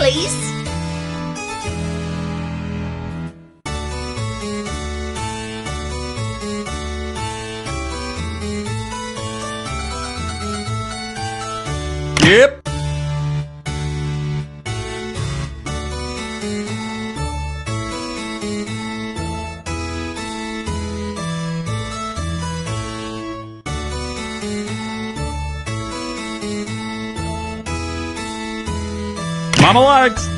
please. Yep. Mama likes.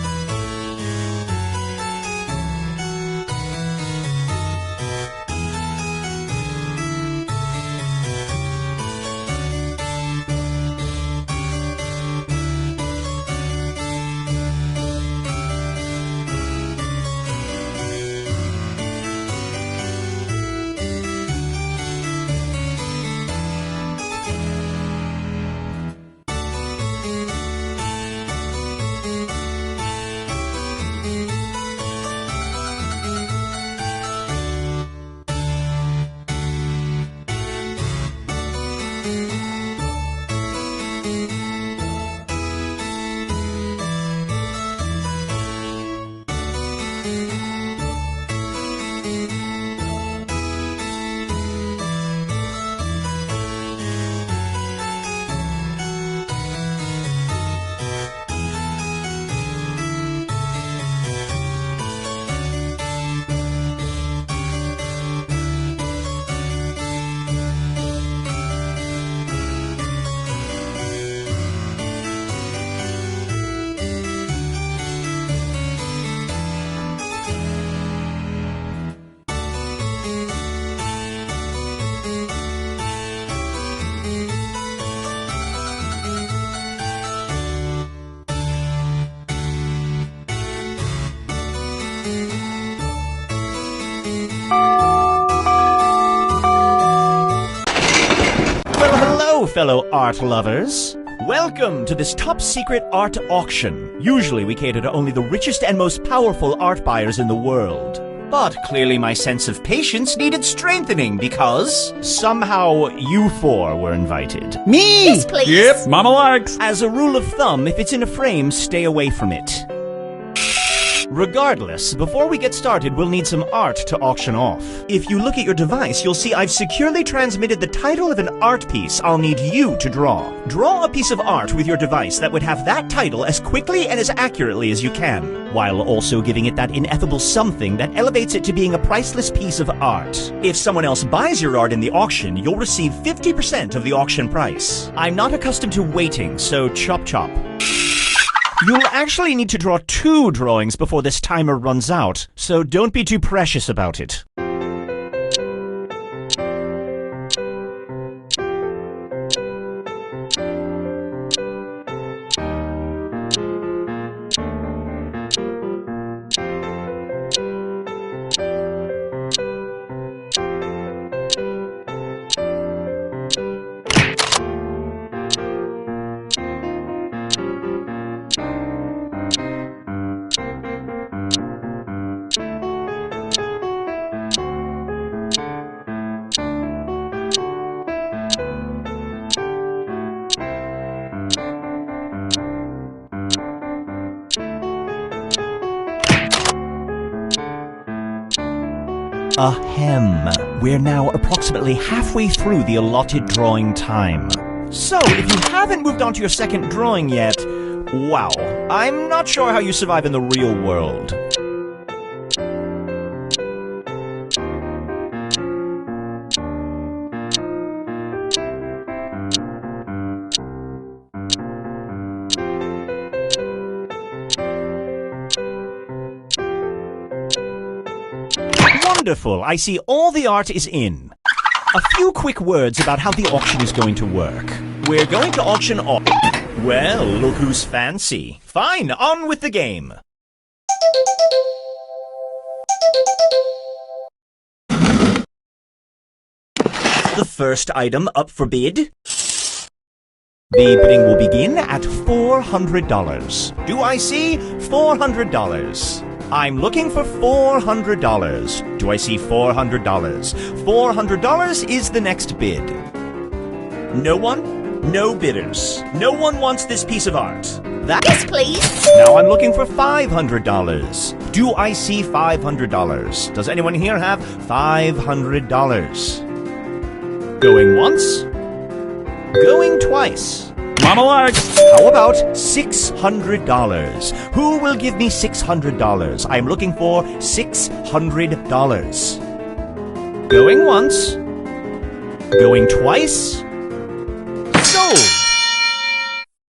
Fellow art lovers. Welcome to this top-secret art auction. Usually we cater to only the richest and most powerful art buyers in the world. But clearly my sense of patience needed strengthening because somehow you four were invited. Me! Yes, please. Yep, Mama likes. As a rule of thumb, if it's in a frame, stay away from it. Regardless, before we get started, we'll need some art to auction off. If you look at your device, you'll see I've securely transmitted the title of an art piece I'll need you to draw. Draw a piece of art with your device that would have that title as quickly and as accurately as you can, while also giving it that ineffable something that elevates it to being a priceless piece of art. If someone else buys your art in the auction, you'll receive 50% of the auction price. I'm not accustomed to waiting, so chop chop. You'll actually need to draw 2 drawings before this timer runs out, so don't be too precious about it. Ahem. We're now approximately halfway through the allotted drawing time. So, if you haven't moved on to your second drawing yet, wow, I'm not sure how you survive in the real world. Wonderful. I see all the art is in. A few quick words about how the auction is going to work. We're going to auction off... Well, look who's fancy. Fine, on with the game. The first item up for bid. The bidding will begin at $400. Do I see $400? I'm looking for $400. Do I see $400? $400 is the next bid. No one? No bidders. No one wants this piece of art. That. Yes, please. Now I'm looking for $500. Do I see $500? Does anyone here have $500? Going once. Going twice. Monologues. How about $600? Who will give me $600? I'm looking for $600. Going once. Going twice. Sold!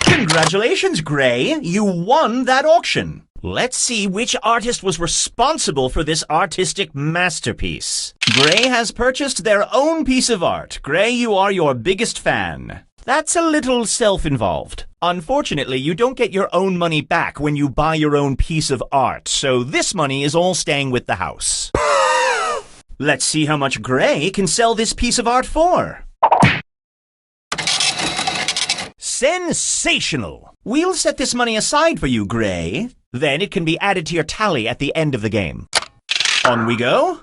Congratulations, Gray. You won that auction. Let's see which artist was responsible for this artistic masterpiece. Gray has purchased their own piece of art. Gray, you are your biggest fan. That's a little self-involved. Unfortunately, you don't get your own money back when you buy your own piece of art, so this money is all staying with the house. Let's see how much Gray can sell this piece of art for. Sensational! We'll set this money aside for you, Gray. Then it can be added to your tally at the end of the game. On we go.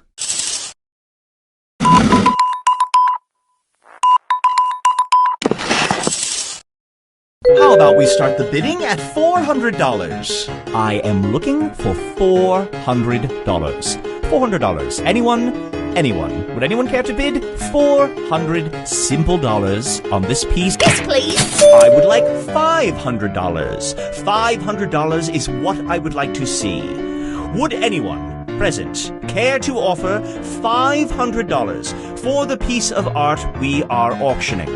How about we start the bidding at $400? I am looking for $400. $400. Anyone? Anyone? Would anyone care to bid $400 simple dollars on this piece? Yes, please. I would like $500. $500 is what I would like to see. Would anyone present care to offer $500 for the piece of art we are auctioning?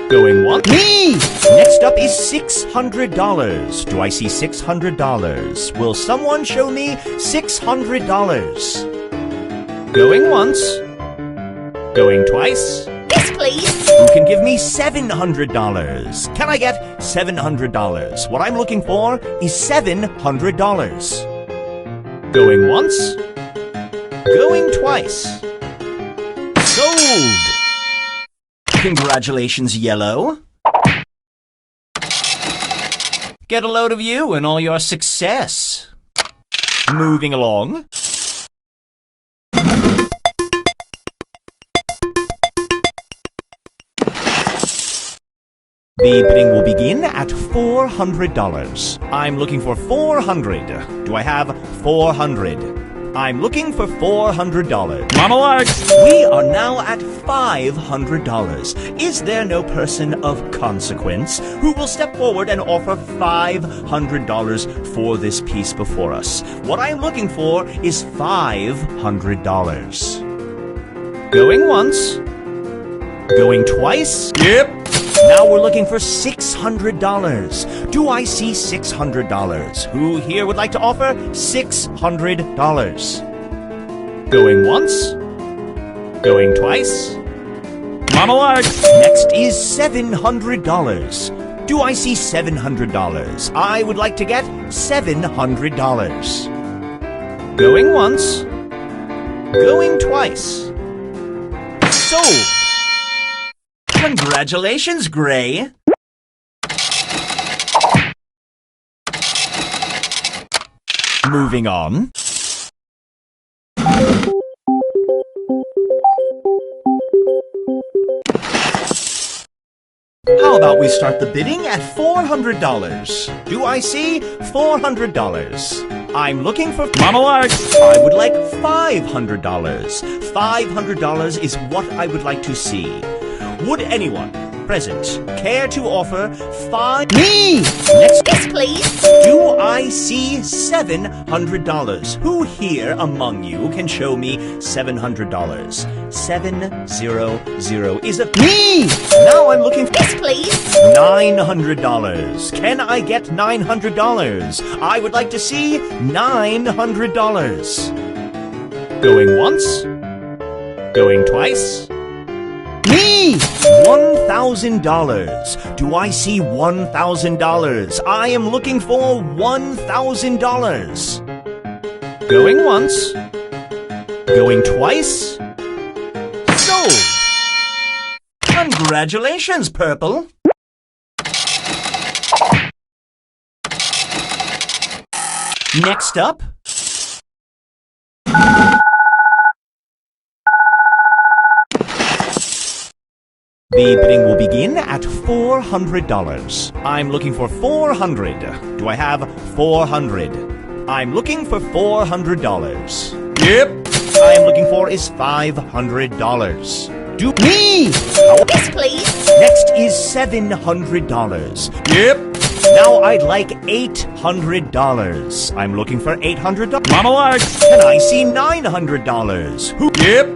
Going once. Me! Next up is $600. Do I see $600? Will someone show me $600? Going once. Going twice. Yes, please. Who can give me $700? Can I get $700? What I'm looking for is $700. Going once. Going twice. Sold! Congratulations, Yellow. Get a load of you and all your success. Moving along. The bidding will begin at $400. I'm looking for $400. Do I have $400? I'm looking for $400. Monologues. We are now at $500. Is there no person of consequence who will step forward and offer $500 for this piece before us? What I'm looking for is $500. Going once. Going twice. Yep. Now we're looking for $600. Do I see $600? Who here would like to offer $600? Going once. Going twice. Monologues. Next is $700. Do I see $700? I would like to get $700. Going once. Going twice. Sold! Congratulations, Gray! Moving on. How about we start the bidding at $400? Do I see $400? I'm looking for Monologues. I would like $500. $500 is what I would like to see. Would anyone present care to offer Me! Next. Yes, please. Do I see $700? Who here among you can show me $700? 700 is a Me! Now I'm looking for Yes, please. $900. Can I get $900? I would like to see $900. Going once. Going twice. Me! $1,000. Do I see $1,000? I am looking for $1,000. Going once. Going twice. Sold! Congratulations, Purple! Next up. The bidding will begin at $400. I'm looking for 400. Do I have 400? I'm looking for $400. Yep. I am looking for is $500. Do me! Yes, please. Next is $700. Yep. Now I'd like $800. I'm looking for $800. Mama likes. Can I see $900? Who? Yep.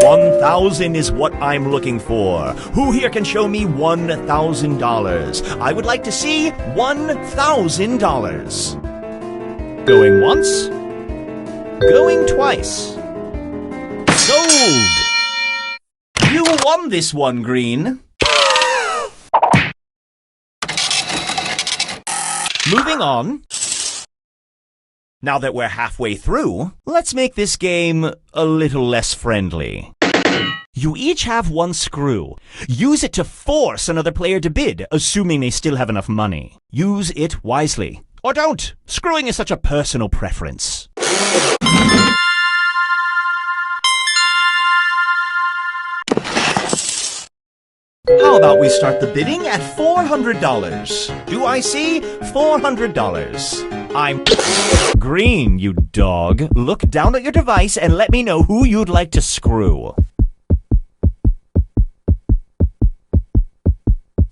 1,000 is what I'm looking for. Who here can show me $1,000? I would like to see $1,000. Going once. Going twice. Sold! You won this one, Green. Moving on. Now that we're halfway through, let's make this game a little less friendly. You each have one screw. Use it to force another player to bid, assuming they still have enough money. Use it wisely. Or don't. Screwing is such a personal preference. How about we start the bidding at $400? Do I see $400? I'm Green, you dog. Look down at your device and let me know who you'd like to screw.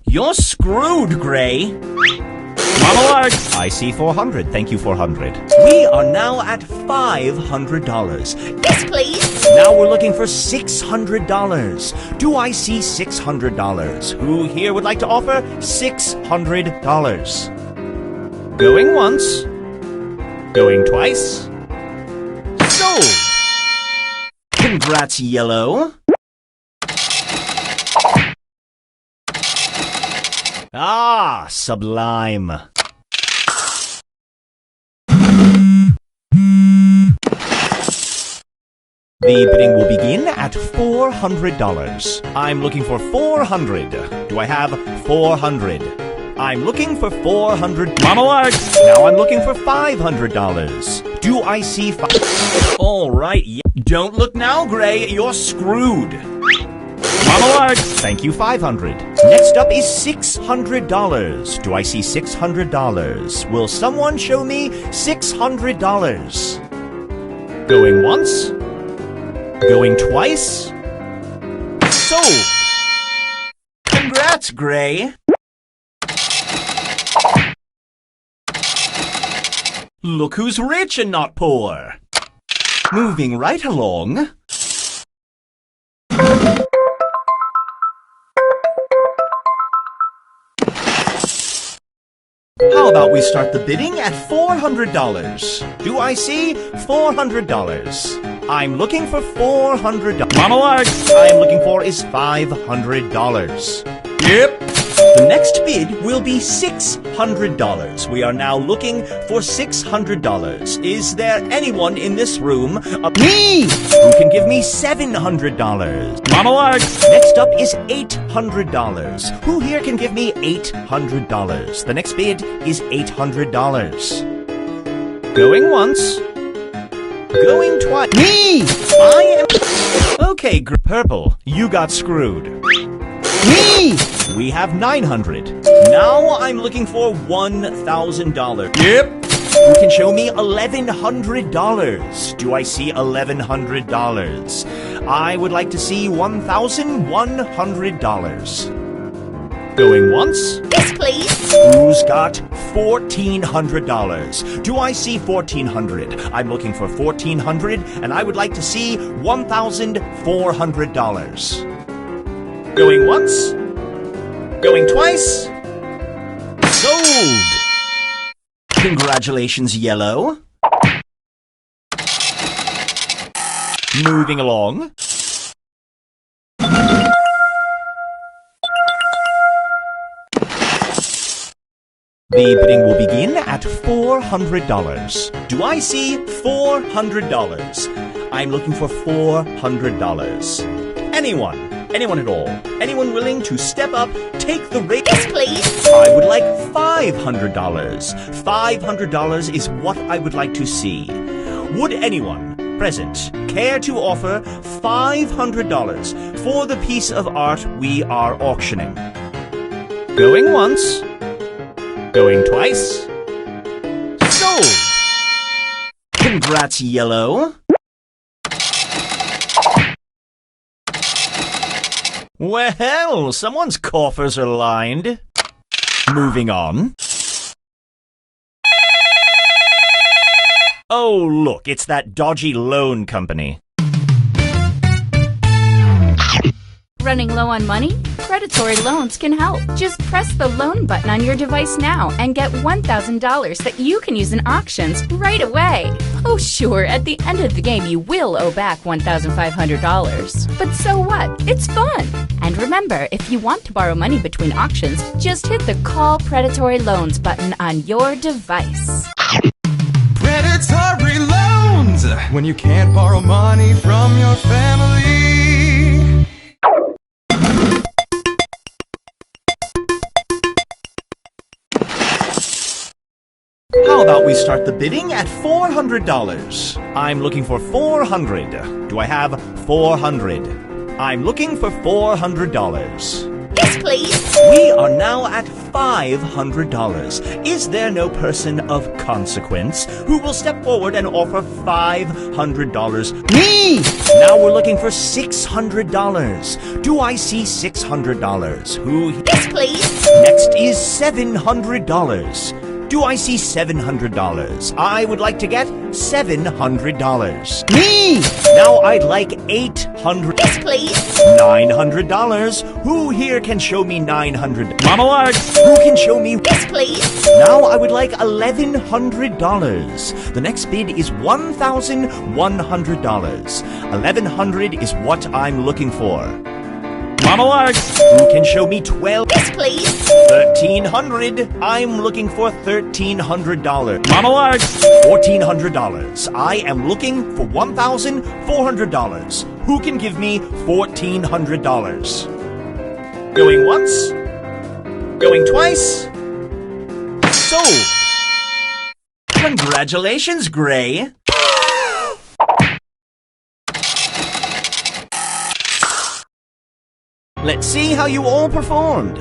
You're screwed, Gray. Mama likes. I see 400. Thank you, 400. We are now at $500. Yes, please. Now we're looking for $600. Do I see $600? Who here would like to offer $600? Going once. Going twice. Sold! Congrats, Yellow. Ah, sublime. The bidding will begin at $400. I'm looking for 400. Do I have 400? I'm looking for 400. Mama likes. Now I'm looking for $500. Do I see All right, don't look now, Gray. You're screwed. Mama likes. Thank you, 500. Next up is $600. Do I see $600? Will someone show me $600? Going once. Going twice. Sold. Congrats, Gray. Look who's rich and not poor. Moving right along. How about we start the bidding at $400? Do I see $400? I'm looking for $400. Mama likes. I am looking for is $500. Yep. The next bid will be $600. We are now looking for $600. Is there anyone in this room, me, who can give me $700? Mama likes. Next up is $800. Who here can give me $800? The next bid is $800. Going once. Going twice. Me! I am... Okay, Purple, you got screwed. Me! We have 900. Now I'm looking for $1,000. Yep. Who can show me $1,100? Do I see $1,100? I would like to see $1,100. Going once. Yes, please. Who's got $1,400? Do I see $1,400? I'm looking for $1,400, and I would like to see $1,400. Going once. Going twice. Sold! Congratulations, Yellow. Moving along. The bidding will begin at $400. Do I see $400? I'm looking for $400. Anyone at all. Anyone willing to step up, take the risk? Yes, please. I would like $500. $500 is what I would like to see. Would anyone present care to offer $500 for the piece of art we are auctioning? Going once. Going twice. Sold! Congrats, Yellow. Well, someone's coffers are lined. Moving on. Oh, look, it's that dodgy loan company. Running low on money? Predatory loans can help. Just press the loan button on your device now and get $1,000 that you can use in auctions right away. Oh sure, at the end of the game you will owe back $1,500. But so what? It's fun! And remember, if you want to borrow money between auctions, just hit the Call Predatory Loans button on your device. Predatory loans! When you can't borrow money from your family. How about we start the bidding at $400? I'm looking for 400. Do I have 400? I'm looking for $400. Yes, please. We are now at $500. Is there no person of consequence who will step forward and offer $500? Me! Now we're looking for $600. Do I see $600? Who? Yes, please. Next is $700. Do I see $700? I would like to get $700. Me! Now I'd like $800. Yes, please. $900. Who here can show me $900? Mama likes. Who can show me? Yes, please. Now I would like $1,100. The next bid is $1,100. $1,100 is what I'm looking for. Mama likes. Who can show me 12? Yes, please. $1,300. I'm looking for $1,300. Mama likes. $1,400. I am looking for $1,400. Who can give me $1,400? Going once. Going twice. Sold. Congratulations, Gray. Let's see how you all performed.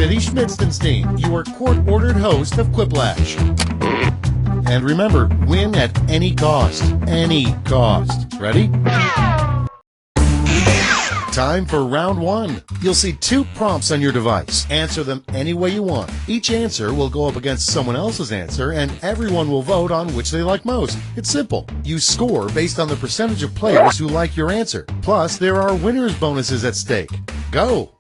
Vinny Schmitzenstein, your court-ordered host of Quiplash. And remember, win at any cost. Any cost. Ready? Time for round one. You'll see 2 prompts on your device. Answer them any way you want. Each answer will go up against someone else's answer, and everyone will vote on which they like most. It's simple. You score based on the percentage of players who like your answer. Plus, there are winners' bonuses at stake. Go!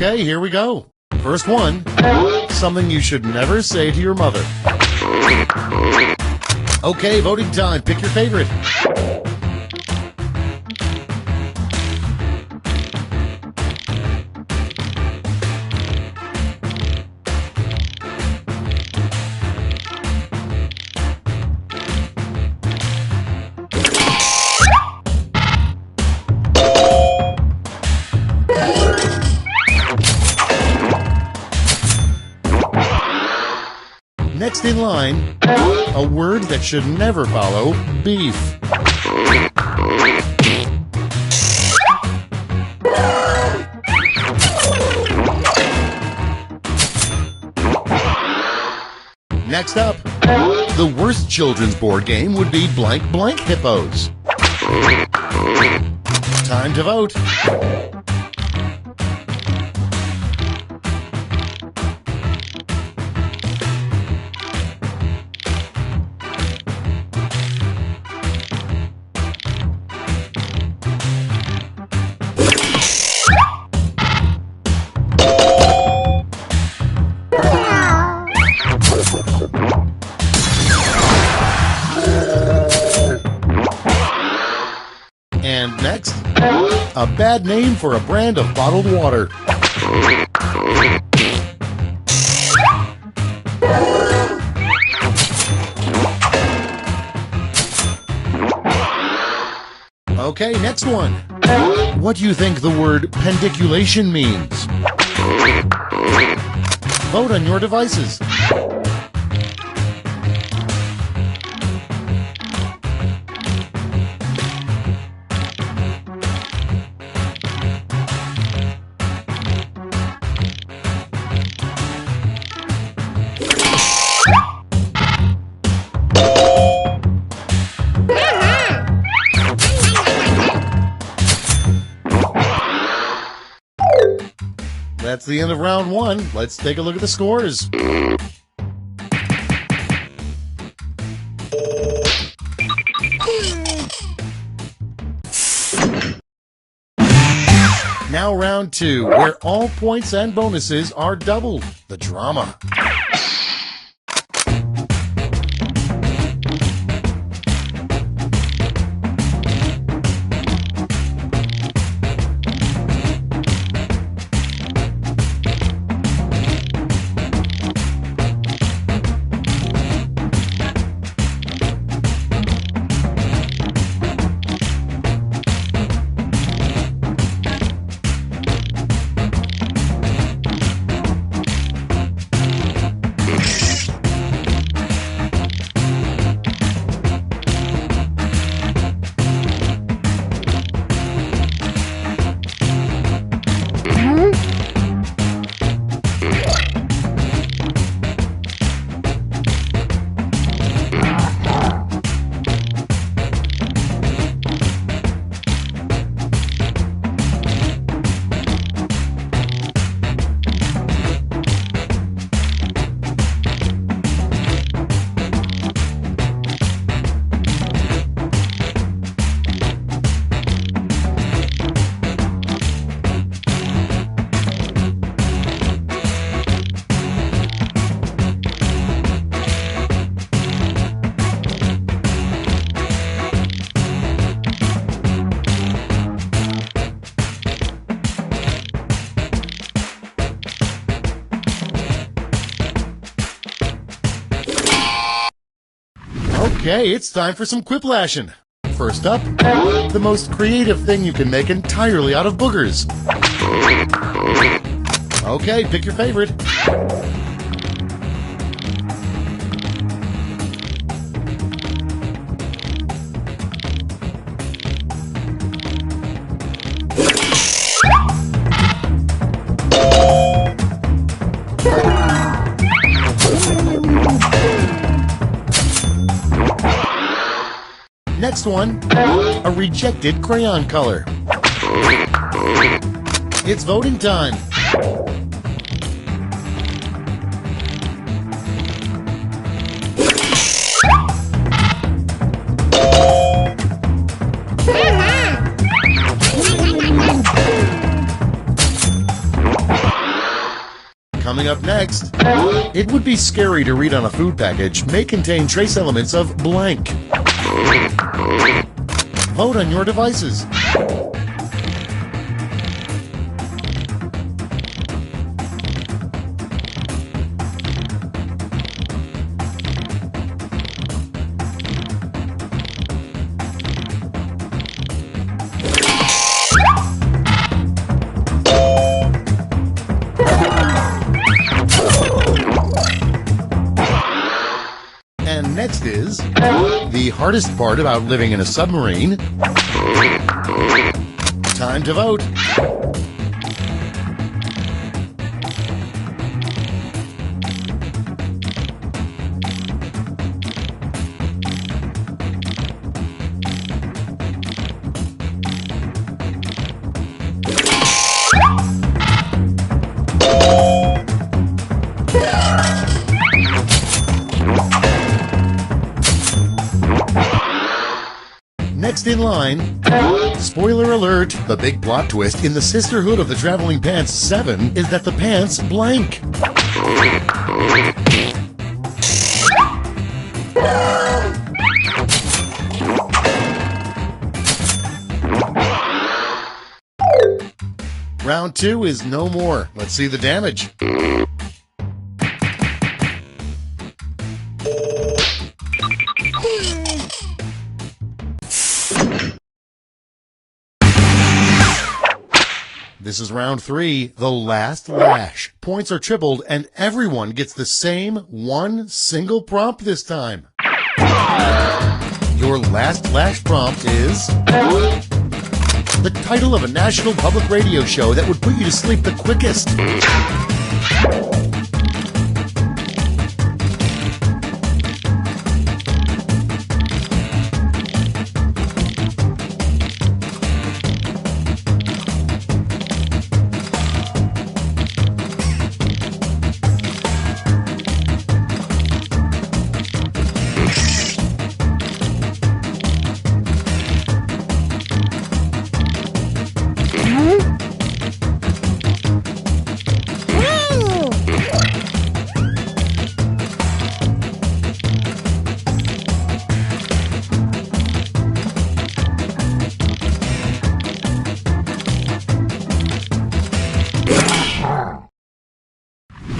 Okay, here we go. First one, something you should never say to your mother. Okay, voting time. Pick your favorite. Next in line, a word that should never follow beef. Next up, the worst children's board game would be Blank Blank Hippos. Time to vote. And next, a bad name for a brand of bottled water. Okay, next one. What do you think the word pendiculation means? Vote on your devices. That's the end of round one. Let's take a look at the scores. Now round two, where all points and bonuses are doubled. The drama. Okay, it's time for some quiplashing. First up, the most creative thing you can make entirely out of boogers. Okay, pick your favorite. Next one, a rejected crayon color. It's voting time. Coming up next, it would be scary to read on a food package may contain trace elements of blank. Vote on your devices. And next is the hardest part about living in a submarine. Time to vote. Next in line, spoiler alert, the big plot twist in the Sisterhood of the Traveling Pants 7 is that the pants blank. Round 2 is no more. Let's see the damage. This is round 3, the last lash. Points are tripled and everyone gets the same one single prompt this time. Your last lash prompt is the title of a national public radio show that would put you to sleep the quickest.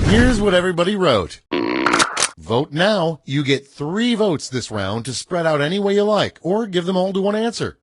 Here's what everybody wrote. Vote now. You get 3 votes this round to spread out any way you like, or give them all to one answer.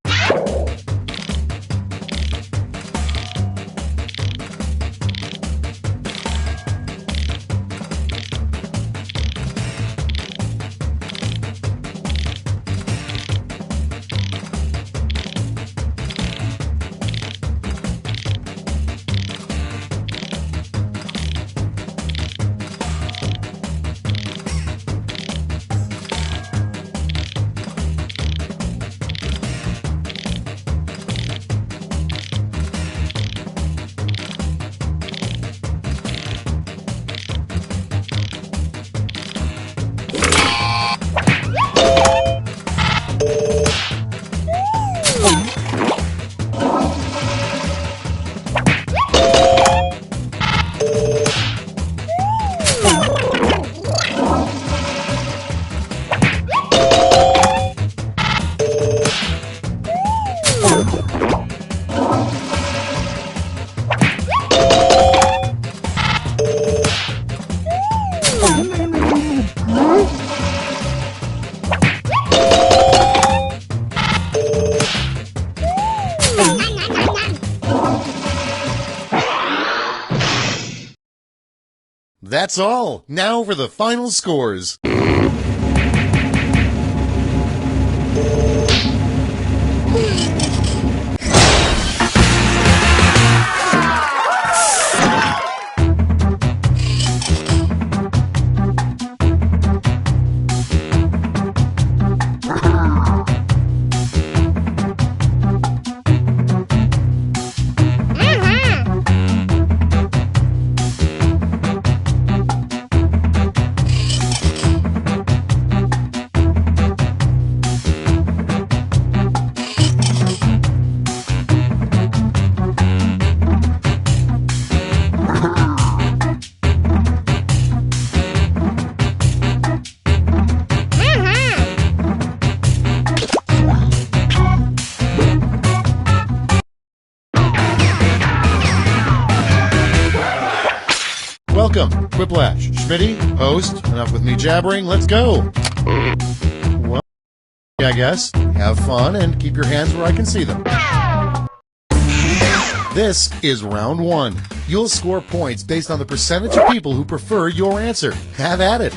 That's all. Now for the final scores. Welcome, Quiplash. Schmitty, host. Enough with me jabbering. Let's go. Well, I guess. Have fun and keep your hands where I can see them. This is round one. You'll score points based on the percentage of people who prefer your answer. Have at it.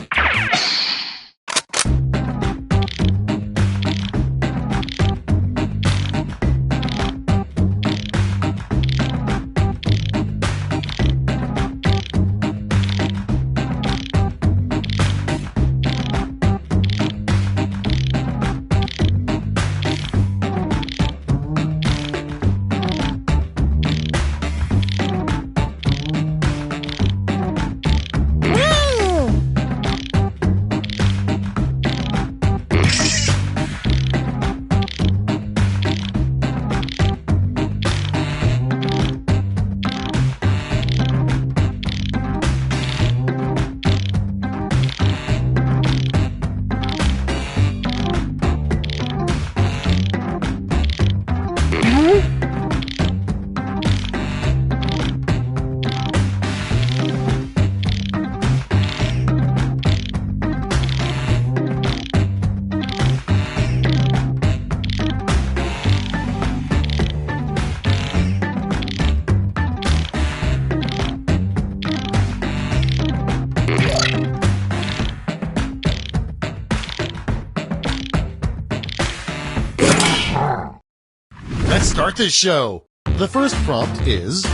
Let's start this show. The first prompt is,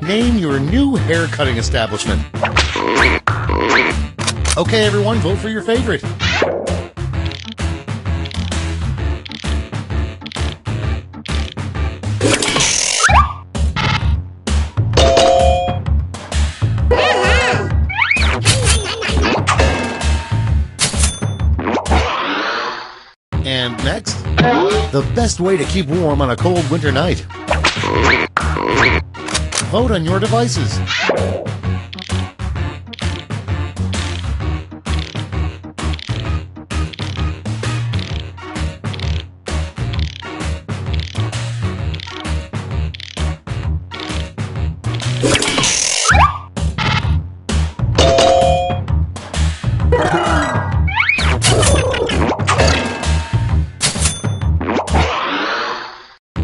name your new hair cutting establishment. Okay, everyone, vote for your favorite. And next, the best way to keep warm on a cold winter night. Vote on your devices.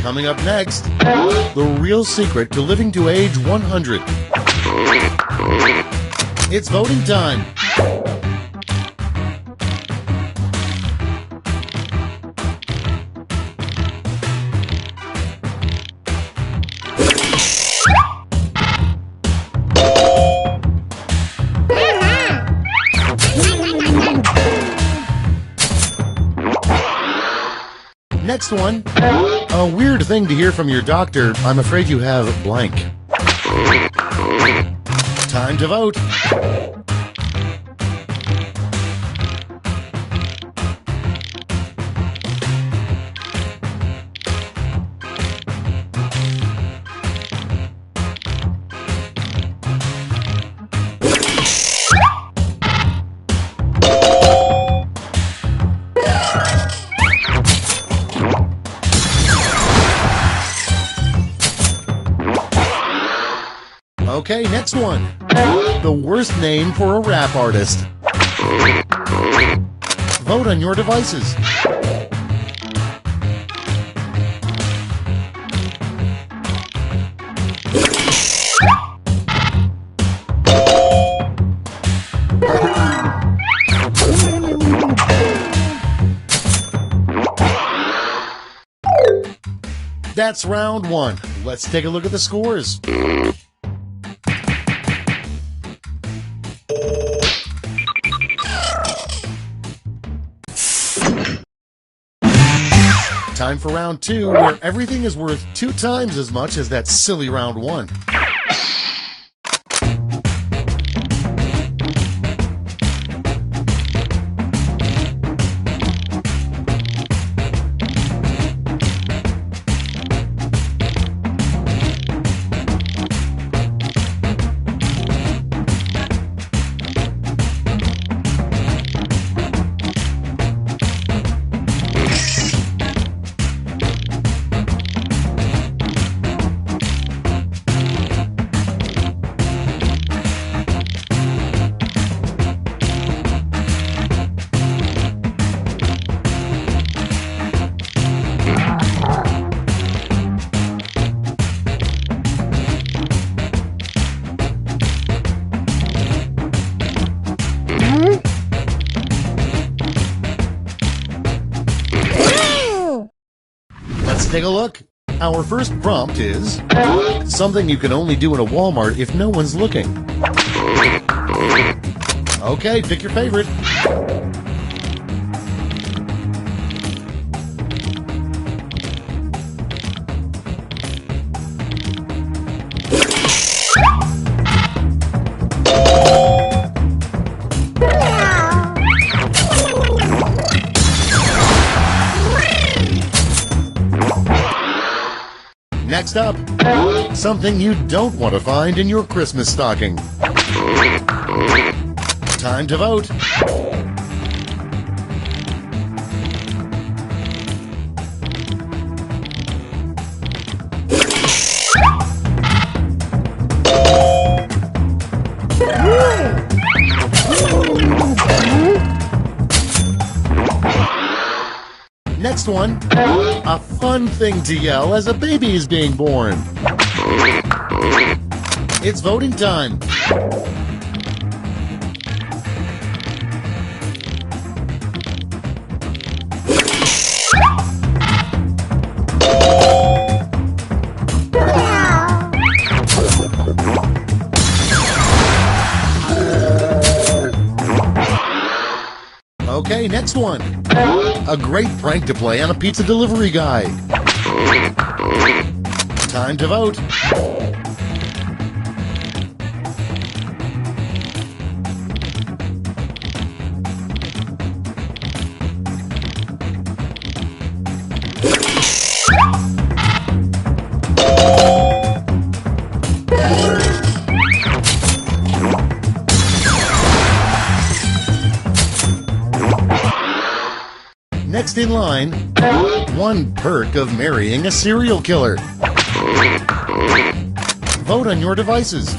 Coming up next, the real secret to living to age 100. It's voting time. Next one, a weird thing to hear from your doctor. I'm afraid you have blank. Time to vote. Okay, next one. The worst name for a rap artist. Vote on your devices. That's round one. Let's take a look at the scores. Time for round two, where everything is worth 2 times as much as that silly round one. Let's take a look. Our first prompt is something you can only do in a Walmart if no one's looking. Okay, pick your favorite. Next up, something you don't want to find in your Christmas stocking. Time to vote. Next one, a fun thing to yell as a baby is being born. It's voting time. Okay, next one. A great prank to play on a pizza delivery guy. Time to vote. Next in line, one perk of marrying a serial killer. Vote on your devices.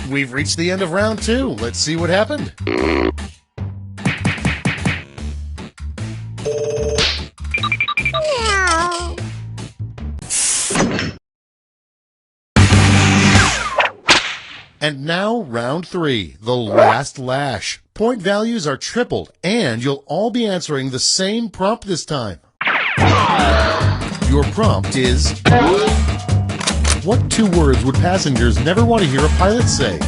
We've reached the end of round two. Let's see what happened. And now round three, the last lash. Point values are tripled, and you'll all be answering the same prompt this time. Your prompt is: what 2 words would passengers never want to hear a pilot say?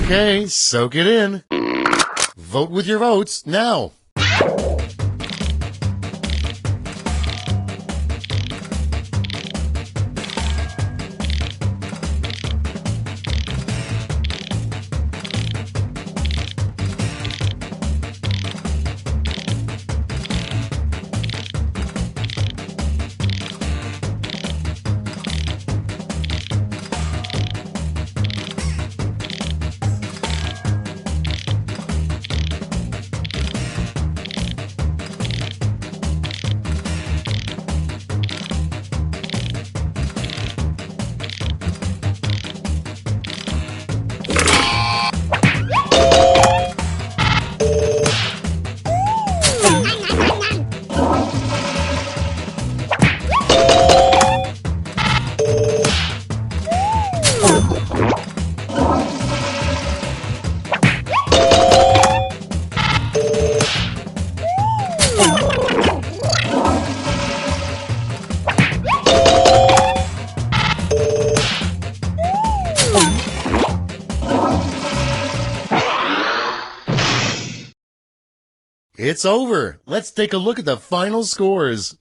Okay, soak it in. Vote with your votes now. It's over. Let's take a look at the final scores.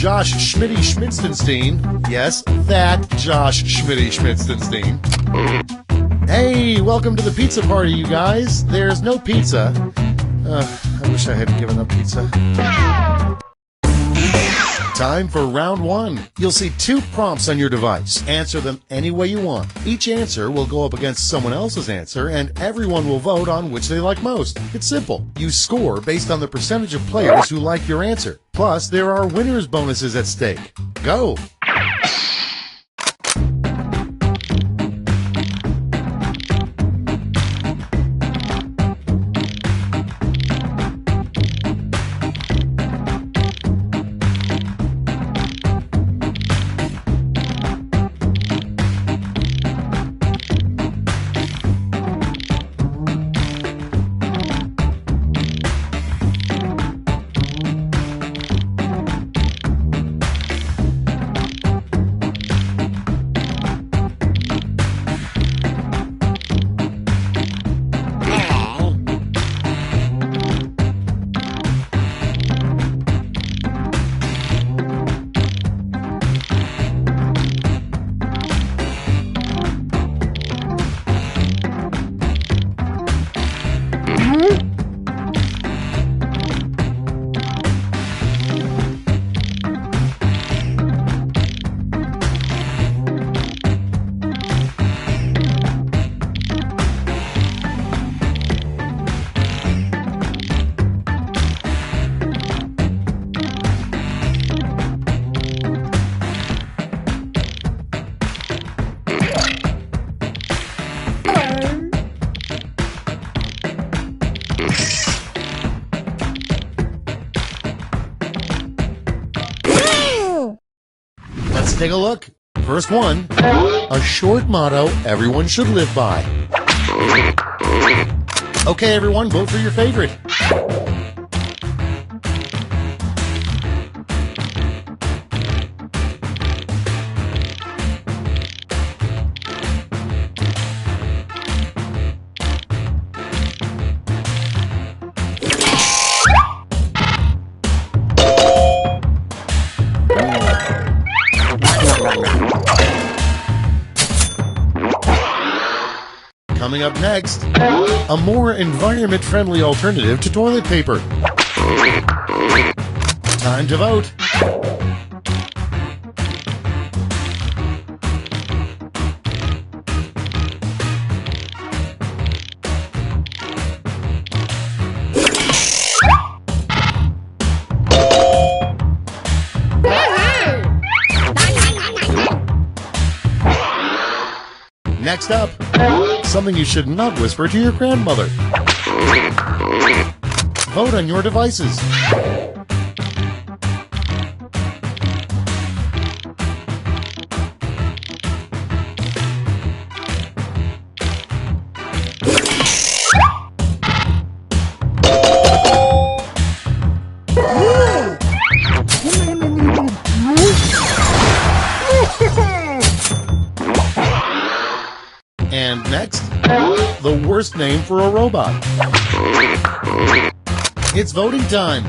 Josh Schmitty Schmitzenstein. Yes, that Josh Schmitty Schmitzenstein. Hey, welcome to the pizza party, you guys. There's no pizza. I wish I hadn't given up pizza. Time for round one. You'll see 2 prompts on your device. Answer them any way you want. Each answer will go up against someone else's answer, and everyone will vote on which they like most. It's simple. You score based on the percentage of players who like your answer. Plus, there are winners' bonuses at stake. Go! Let's take a look. First one, a short motto everyone should live by. Okay, everyone, vote for your favorite. Coming up next, a more environment-friendly alternative to toilet paper. Time to vote. Next up, something you should not whisper to your grandmother. Vote on your devices. And next, the worst name for a robot. It's voting time.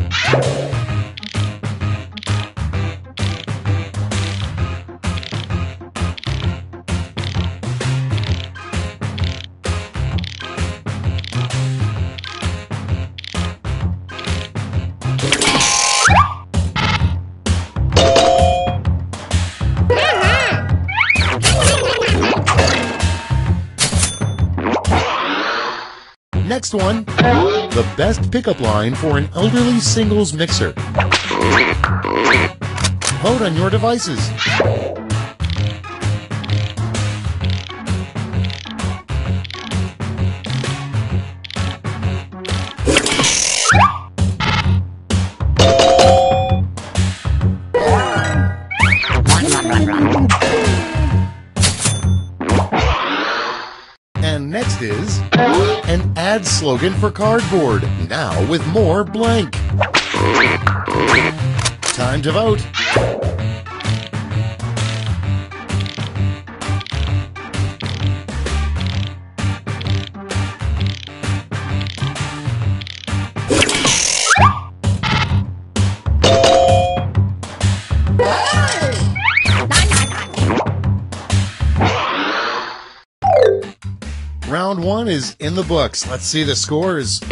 Next one, the best pickup line for an elderly singles mixer. Vote on your devices. And next is an ad slogan for cardboard, now with more blank. Time to vote. Round 1 is in the books. Let's see the scores.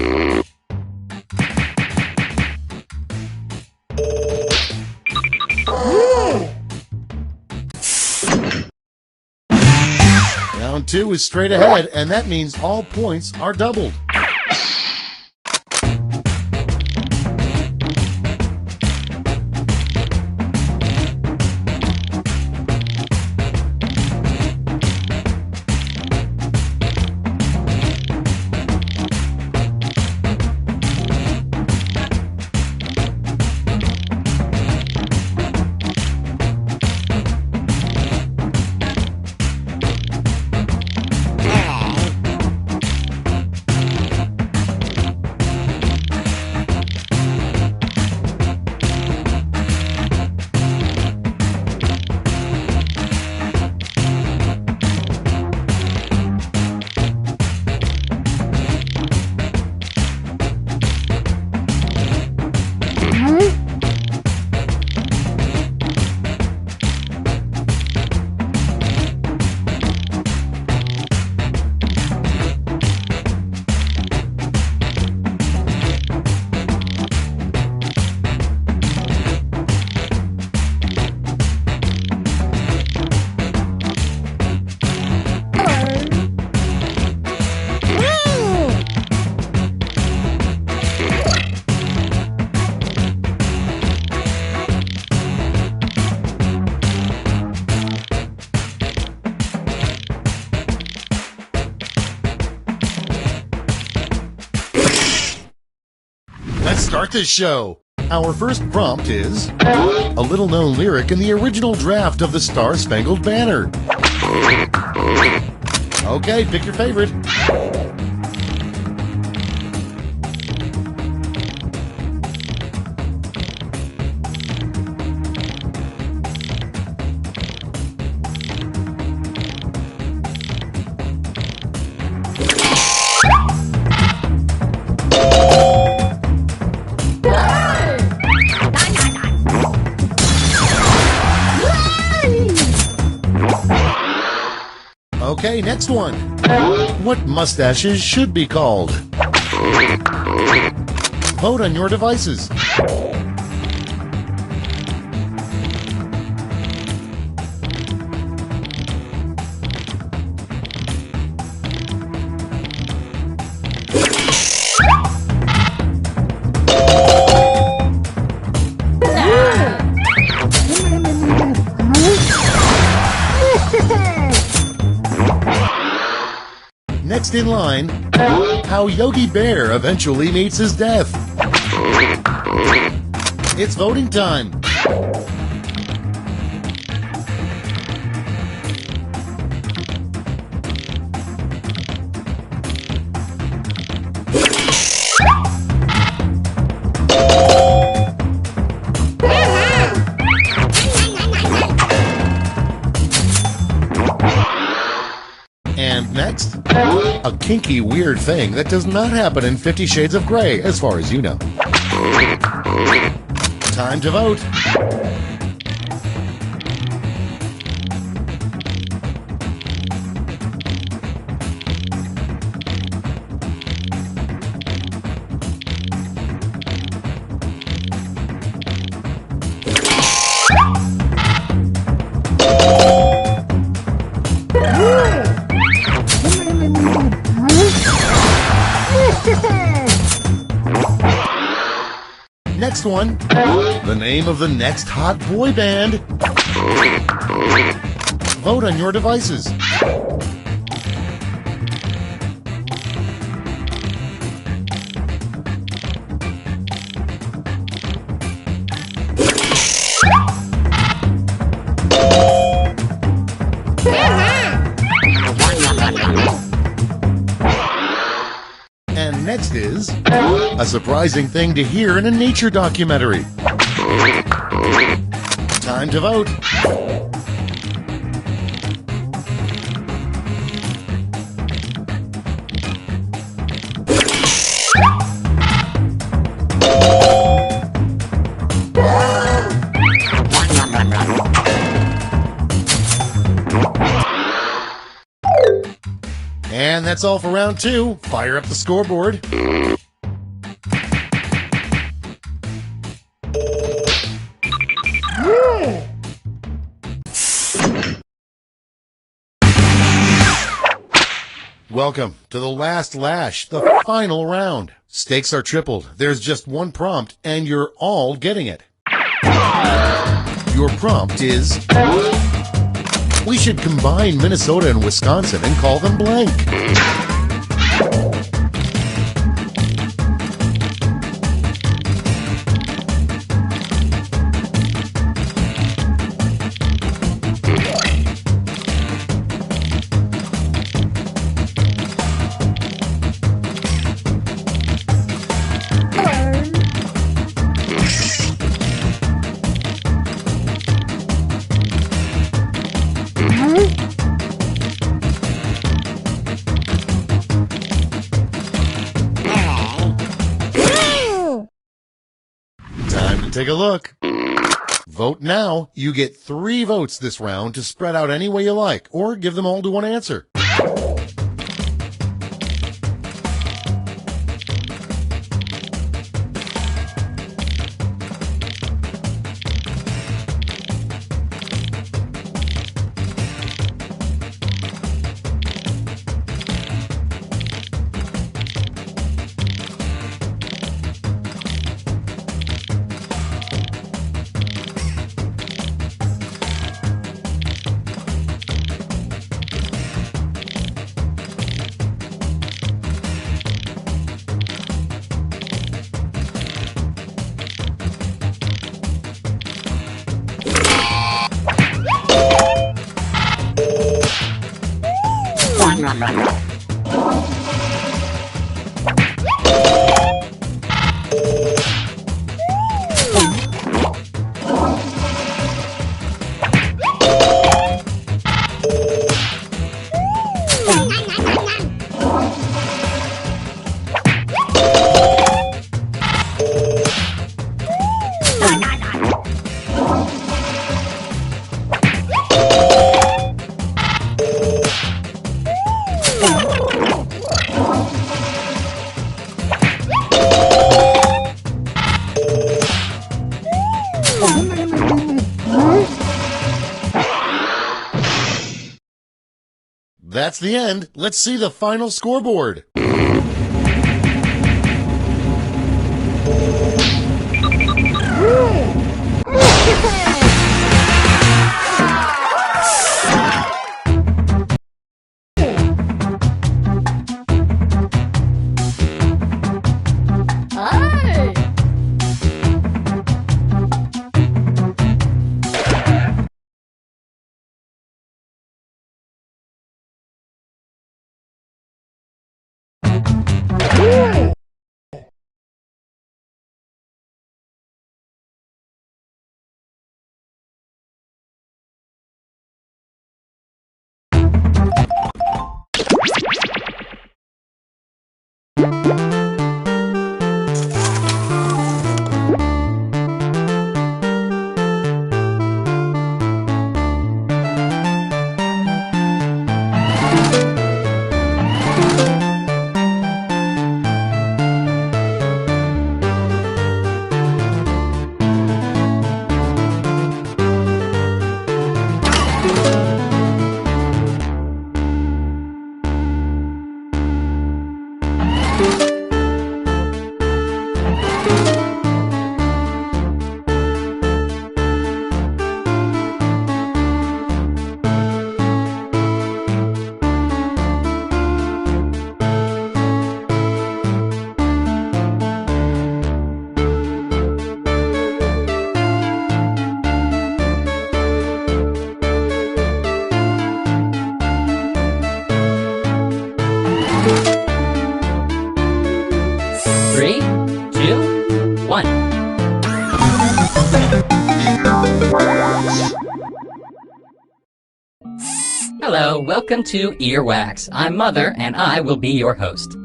Round 2 is straight ahead, and that means all points are doubled. Let's start this show. Our first prompt is a little-known lyric in the original draft of the Star-Spangled Banner. Okay, pick your favorite. Okay, next one. What mustaches should be called? Vote on your devices. Next in line, how Yogi Bear eventually meets his death. It's voting time. And next, a kinky, weird thing that does not happen in 50 Shades of Grey, as far as you know. Time to vote. Next one, the name of the next hot boy band. Vote on your devices. And next is a surprising thing to hear in a nature documentary. Time to vote. And that's all for round 2. Fire up the scoreboard. Welcome to the last lash, the final round. Stakes are tripled. There's just one prompt, and you're all getting it. Your prompt is, we should combine Minnesota and Wisconsin and call them blank. Take a look. Vote now. You get 3 votes this round to spread out any way you like, or give them all to one answer. That's the end. Let's see the final scoreboard. Hello, welcome to Earwax. I'm Mother, and I will be your host.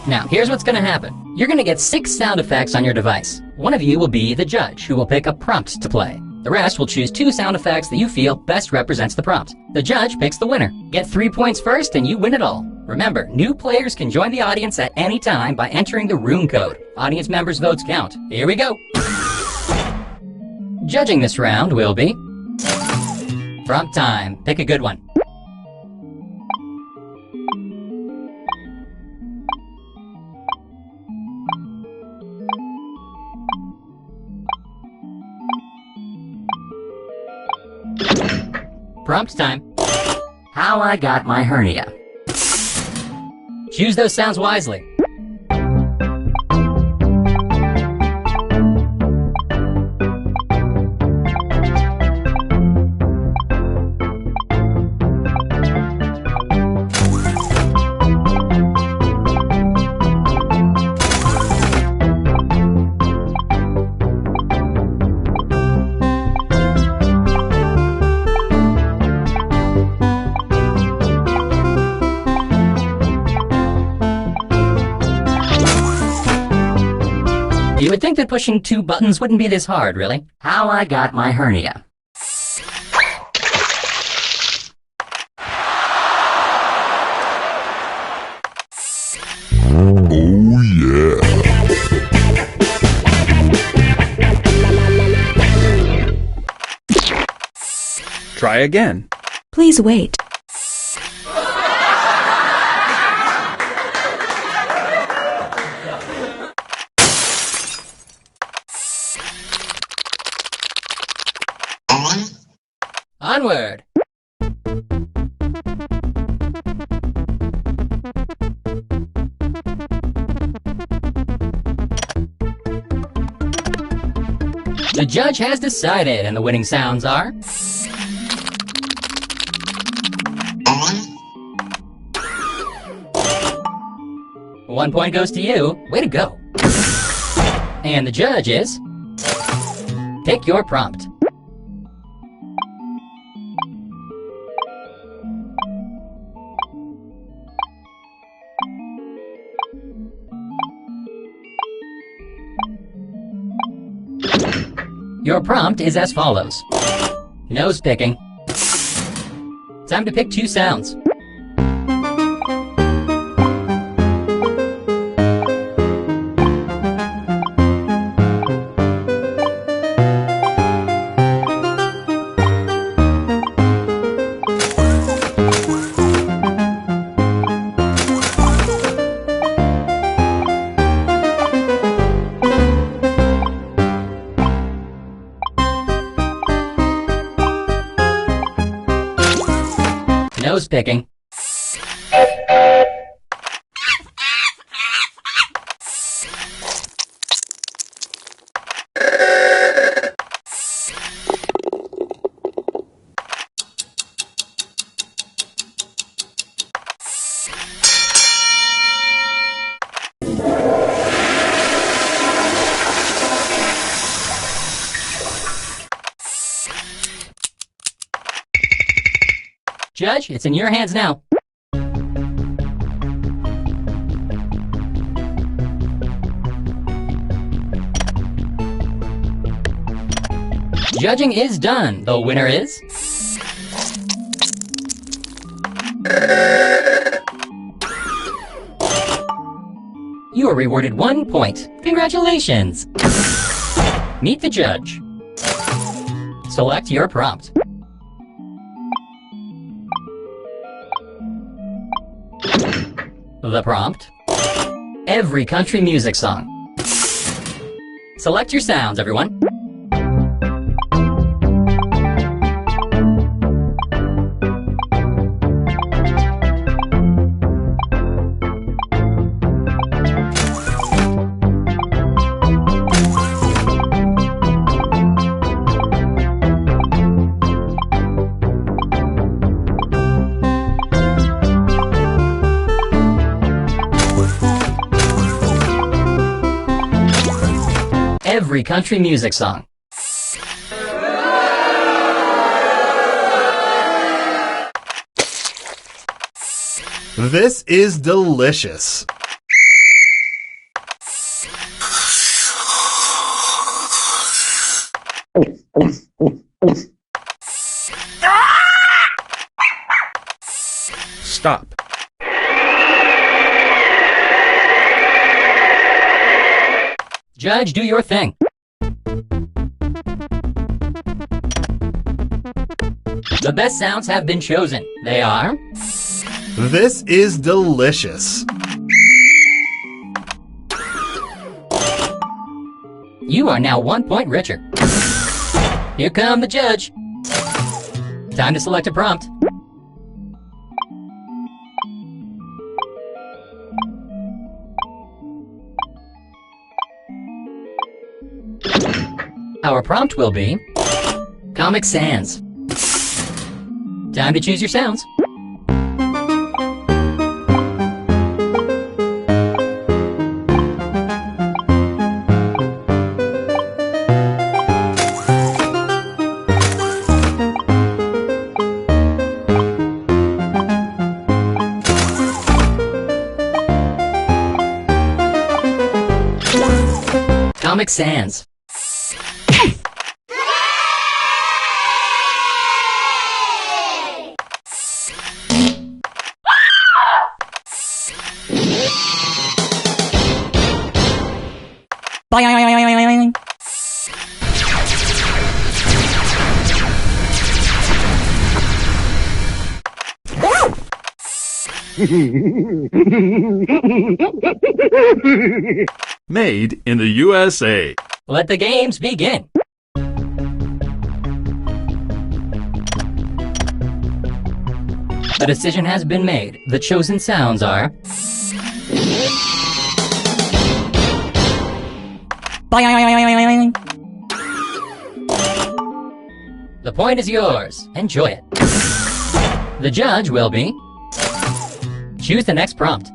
Now, here's what's going to happen. You're going to get 6 sound effects on your device. One of you will be the judge, who will pick a prompt to play. The rest will choose 2 sound effects that you feel best represents the prompt. The judge picks the winner. Get 3 points first and you win it all. Remember, new players can join the audience at any time by entering the room code. Audience members' votes count. Here we go. Judging this round will be prompt time. Pick a good one. Prompt time. How I got my hernia. Choose those sounds wisely. You would think that pushing 2 buttons wouldn't be this hard, really. How I got my hernia. Oh yeah. Try again. Please wait. Onward! The judge has decided, and the winning sounds are... One point goes to you. Way to go. And the judge is... Pick your prompt. Your prompt is as follows. Nose picking. Time to pick 2 sounds. Nose picking. Judge, it's in your hands now. Judging is done. The winner is... You are rewarded 1 point. Congratulations! Meet the judge. Select your prompt. The prompt: every country music song. Select your sounds, everyone. Every country music song. This is delicious. stop. Judge, do your thing. The best sounds have been chosen. They are... This is delicious. You are now 1 point richer. Here come the judge. Time to select a prompt. Our prompt will be Comic Sans. Time to choose your sounds. Comic Sans. Made in the USA. Let the games begin. A decision has been made. The chosen sounds are... The point is yours. Enjoy it. The judge will be... Choose the next prompt.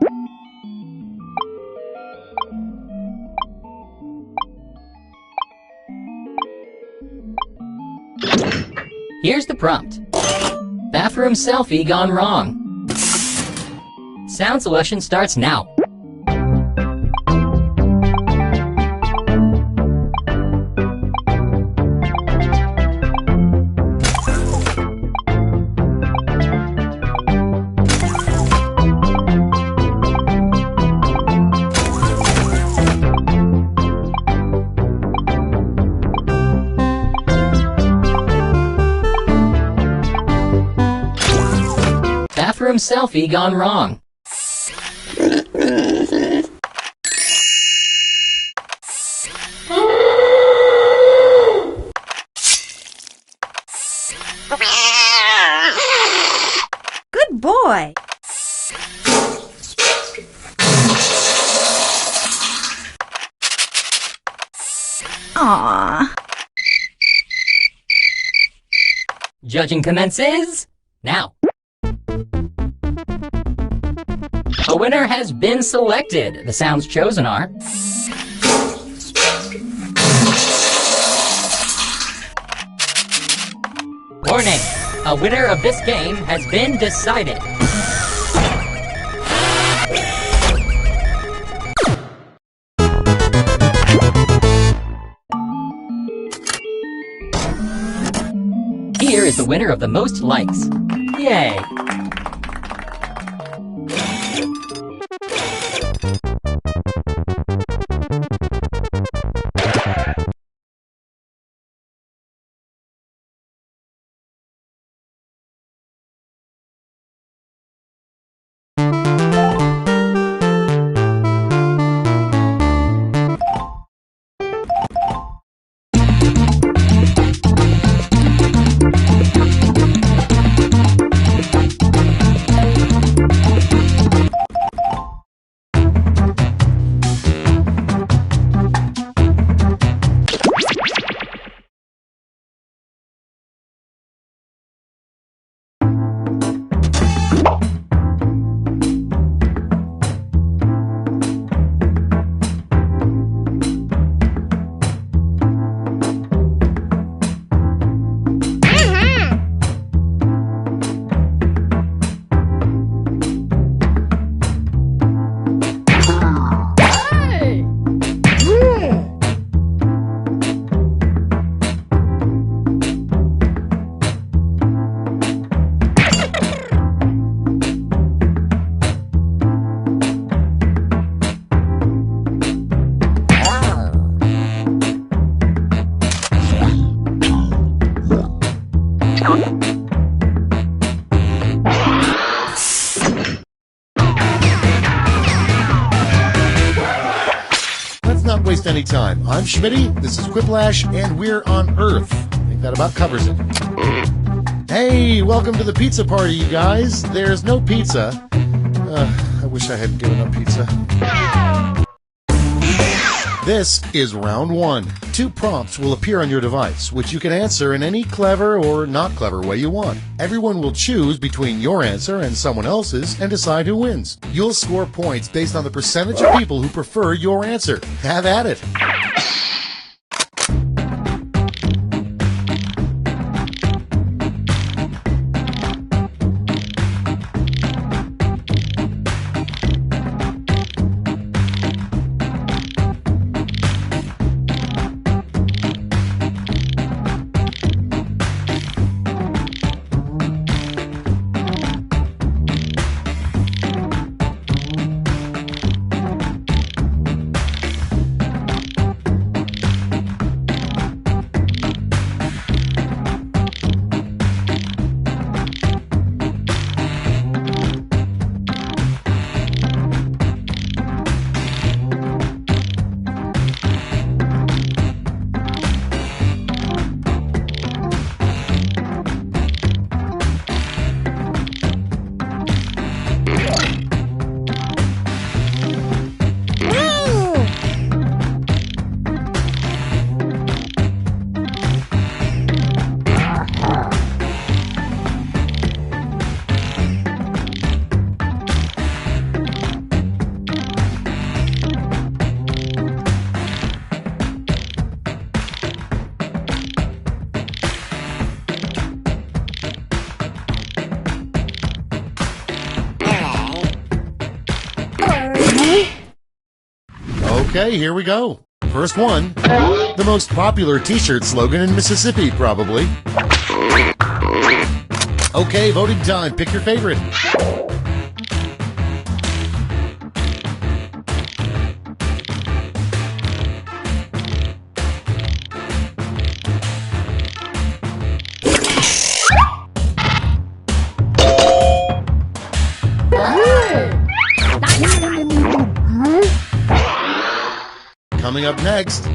Here's the prompt. Bathroom selfie gone wrong. Sound selection starts now. Bathroom selfie gone wrong. Good boy. Aww. Judging commences now. A winner has been selected. The sounds chosen are... Warning! A winner of this game has been decided. Here is the winner of the most likes. Yay! Let's not waste any time. I'm Schmitty, this is Quiplash, and we're on Earth. I think that about covers it. Hey, welcome to the pizza party, you guys. There's no pizza. I wish I hadn't given up pizza. This is round one. 2 prompts will appear on your device, which you can answer in any clever or not clever way you want. Everyone will choose between your answer and someone else's and decide who wins. You'll score points based on the percentage of people who prefer your answer. Have at it. Okay, here we go. First one. The most popular t-shirt slogan in Mississippi, probably. Okay, voting time. Pick your favorite. Coming up next,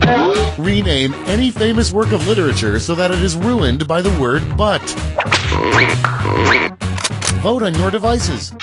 rename any famous work of literature so that it is ruined by the word but. Vote on your devices.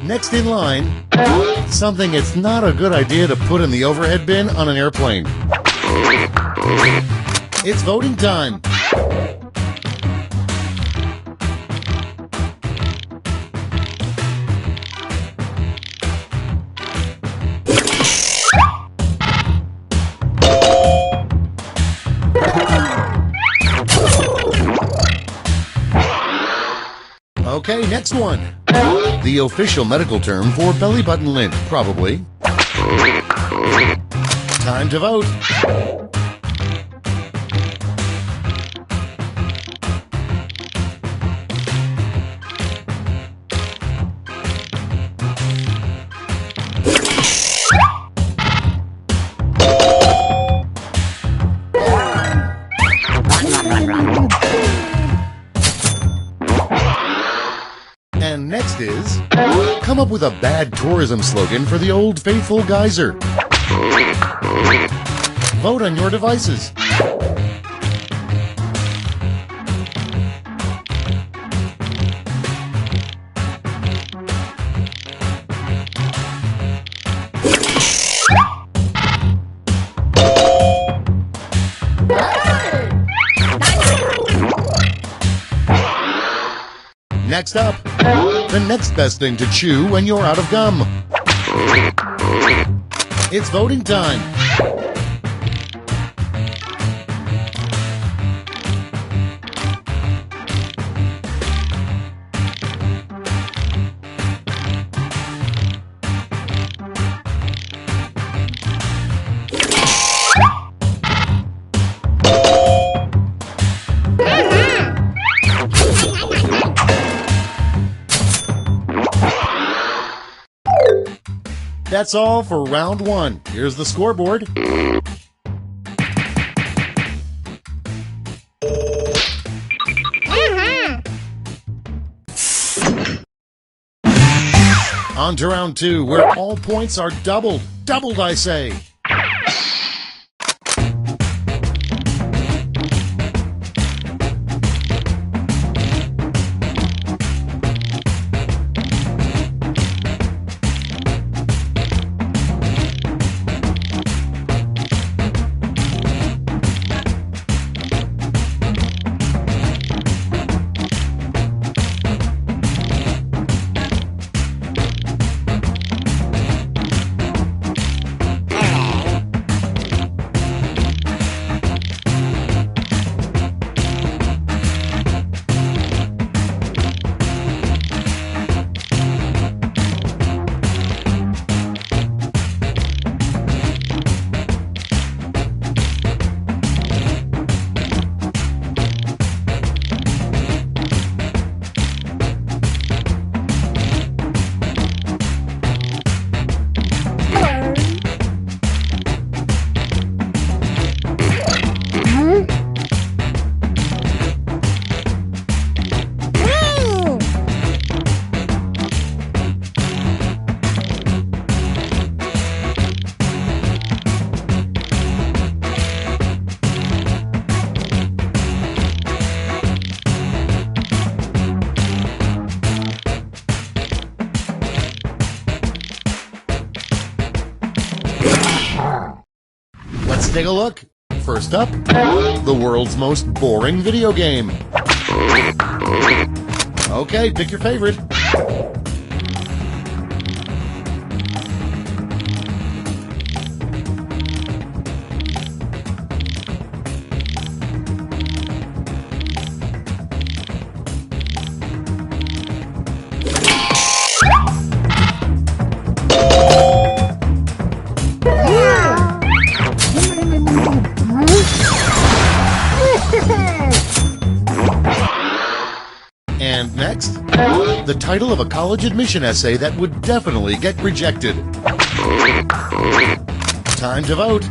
Next in line, something it's not a good idea to put in the overhead bin on an airplane. It's voting time. Okay, next one. The official medical term for belly button lint, probably. Time to vote. And next is, come up with a bad tourism slogan for the Old Faithful Geyser. Vote on your devices. Next up, the next best thing to chew when you're out of gum. It's voting time. That's all for round one. Here's the scoreboard. On to round two, where all points are doubled. Doubled, I say. Let's take a look. First up, the world's most boring video game. Okay, pick your favorite. And next, the title of a college admission essay that would definitely get rejected. Time to vote.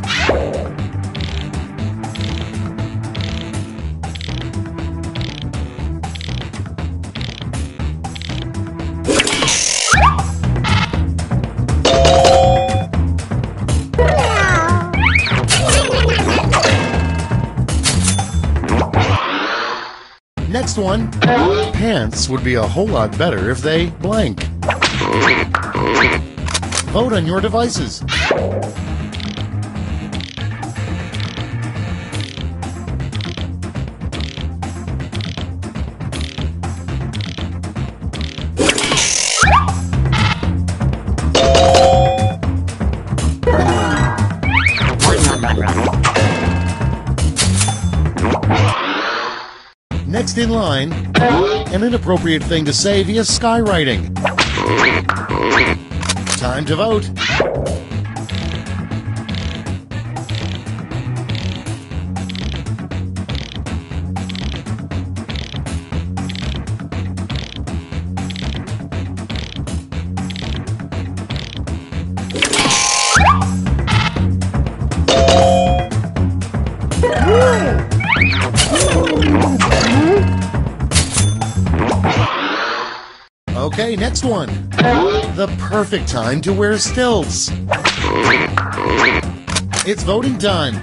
Next one, pants would be a whole lot better if they blank. Vote on your devices. Next in line, an inappropriate thing to say via skywriting. Time to vote. Okay, next one. The perfect time to wear stilts. It's voting time.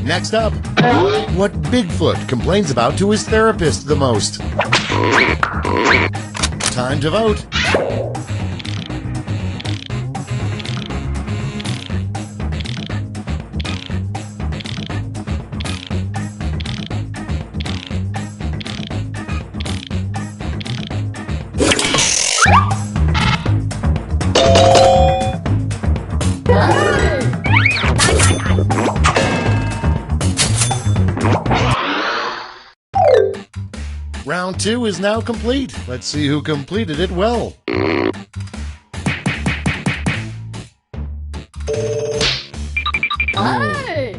Next up, what Bigfoot complains about to his therapist the most. Time to vote. Round 2 is now complete. Let's see who completed it well. Hey!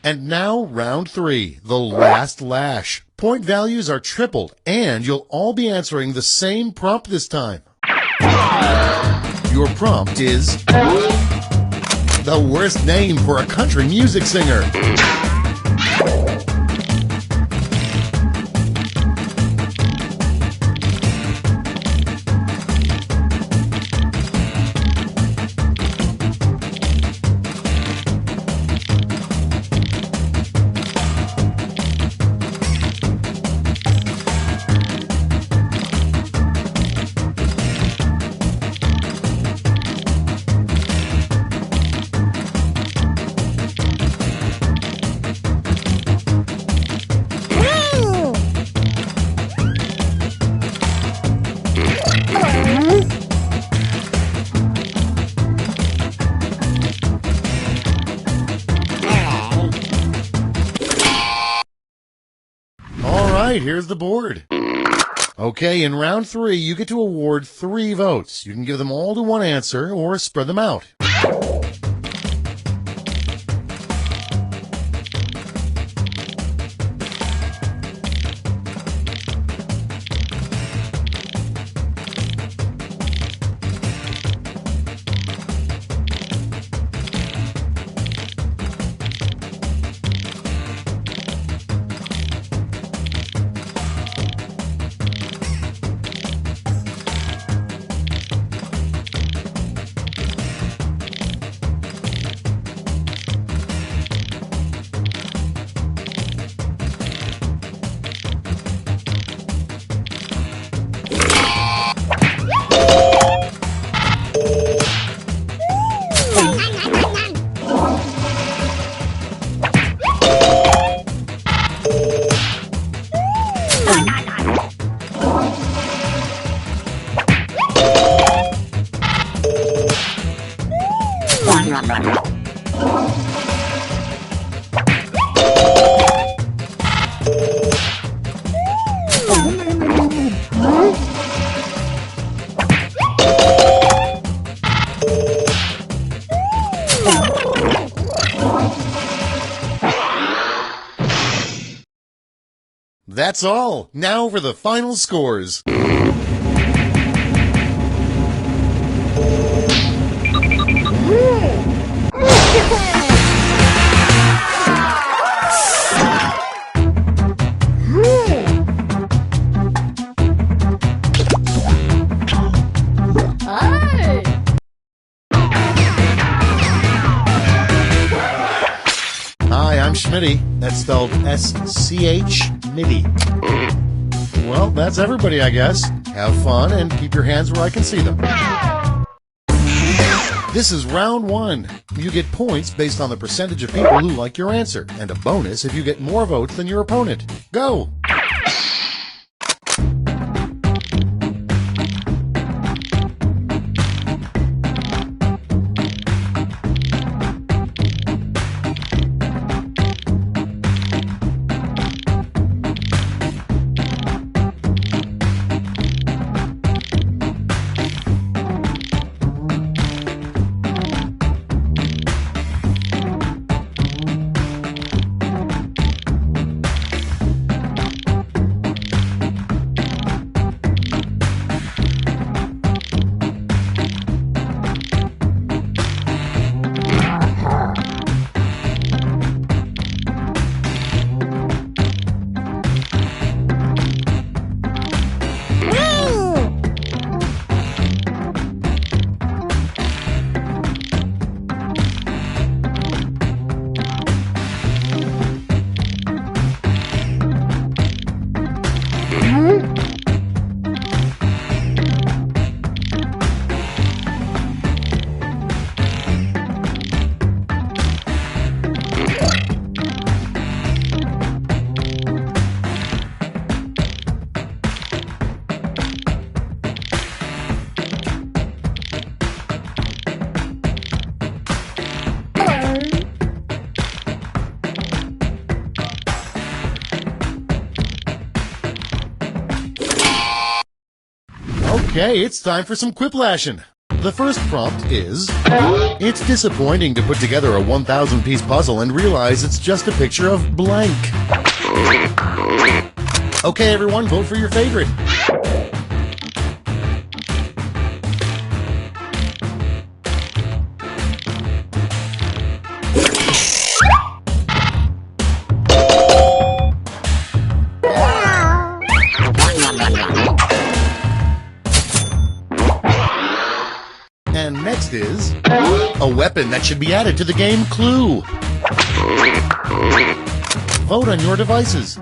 And now round 3, the last lash. Point values are tripled, and you'll all be answering the same prompt this time. Your prompt is the worst name for a country music singer. Here's the board. Okay, in round 3, you get to award 3 votes. You can give them all to one answer or spread them out. That's all. Now for the final scores. Hi, I'm Schmitty. That's spelled S-C-H, Mitty. Well, that's everybody, I guess. Have fun and keep your hands where I can see them. This is round 1. You get points based on the percentage of people who like your answer, and a bonus if you get more votes than your opponent. Go! Okay, it's time for some quiplashing. The first prompt is, it's disappointing to put together a 1,000-piece puzzle and realize it's just a picture of blank. Okay, everyone, vote for your favorite. And next is a weapon that should be added to the game Clue. Vote on your devices.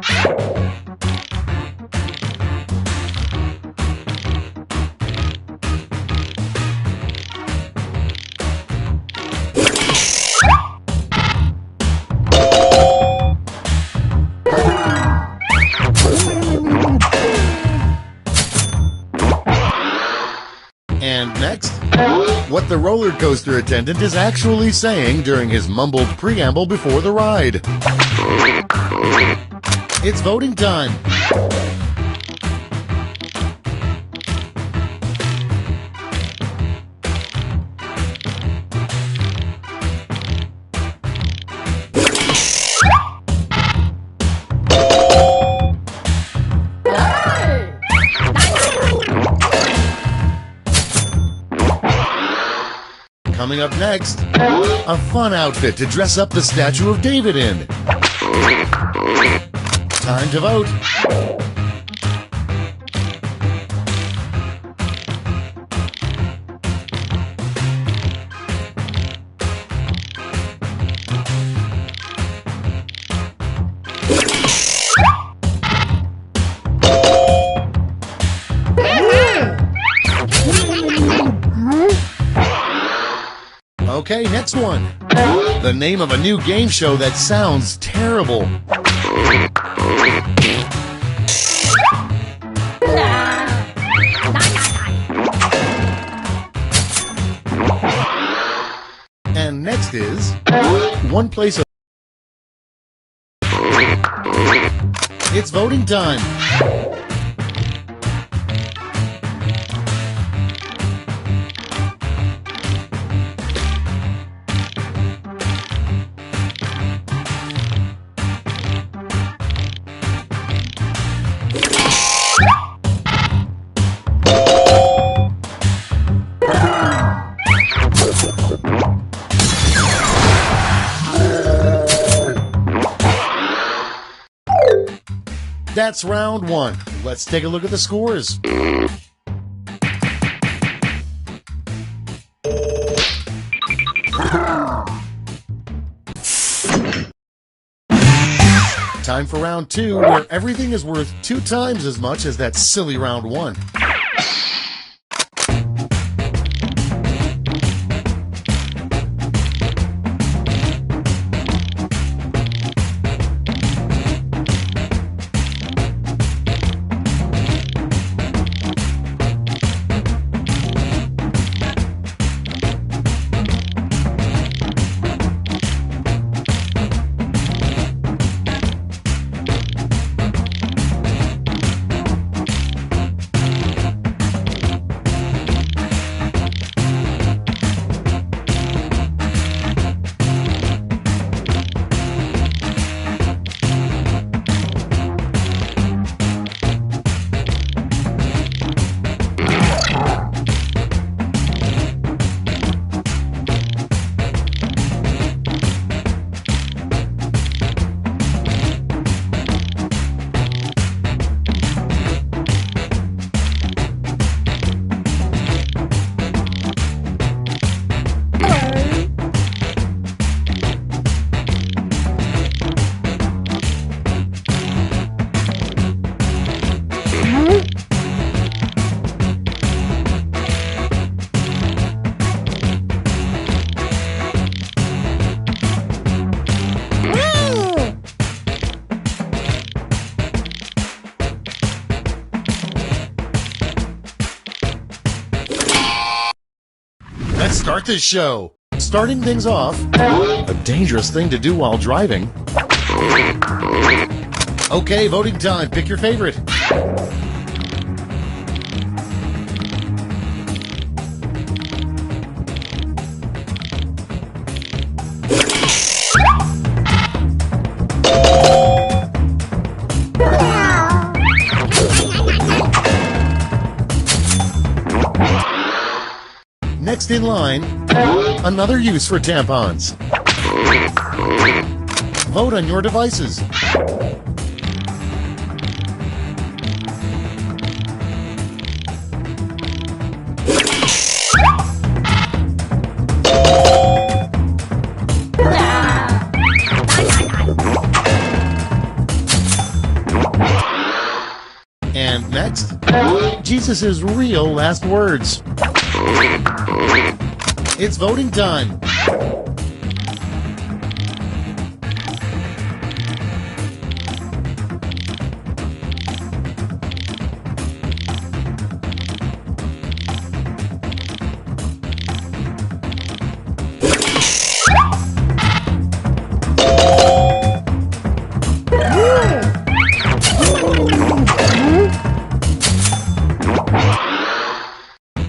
And next, what the roller coaster attendant is actually saying during his mumbled preamble before the ride. It's voting time. Coming up next, a fun outfit to dress up the statue of David in. Time to vote. Okay, next one. The name of a new game show that sounds terrible. And next is one place of... It's voting time. That's round one. Let's take a look at the scores. Time for round two, where everything is worth 2 times as much as that silly round one. Let's start this show. Starting things off, a dangerous thing to do while driving. Okay, voting time. Pick your favorite. Next in line, another use for tampons. Vote on your devices. And next, Jesus' real last words. It's voting time.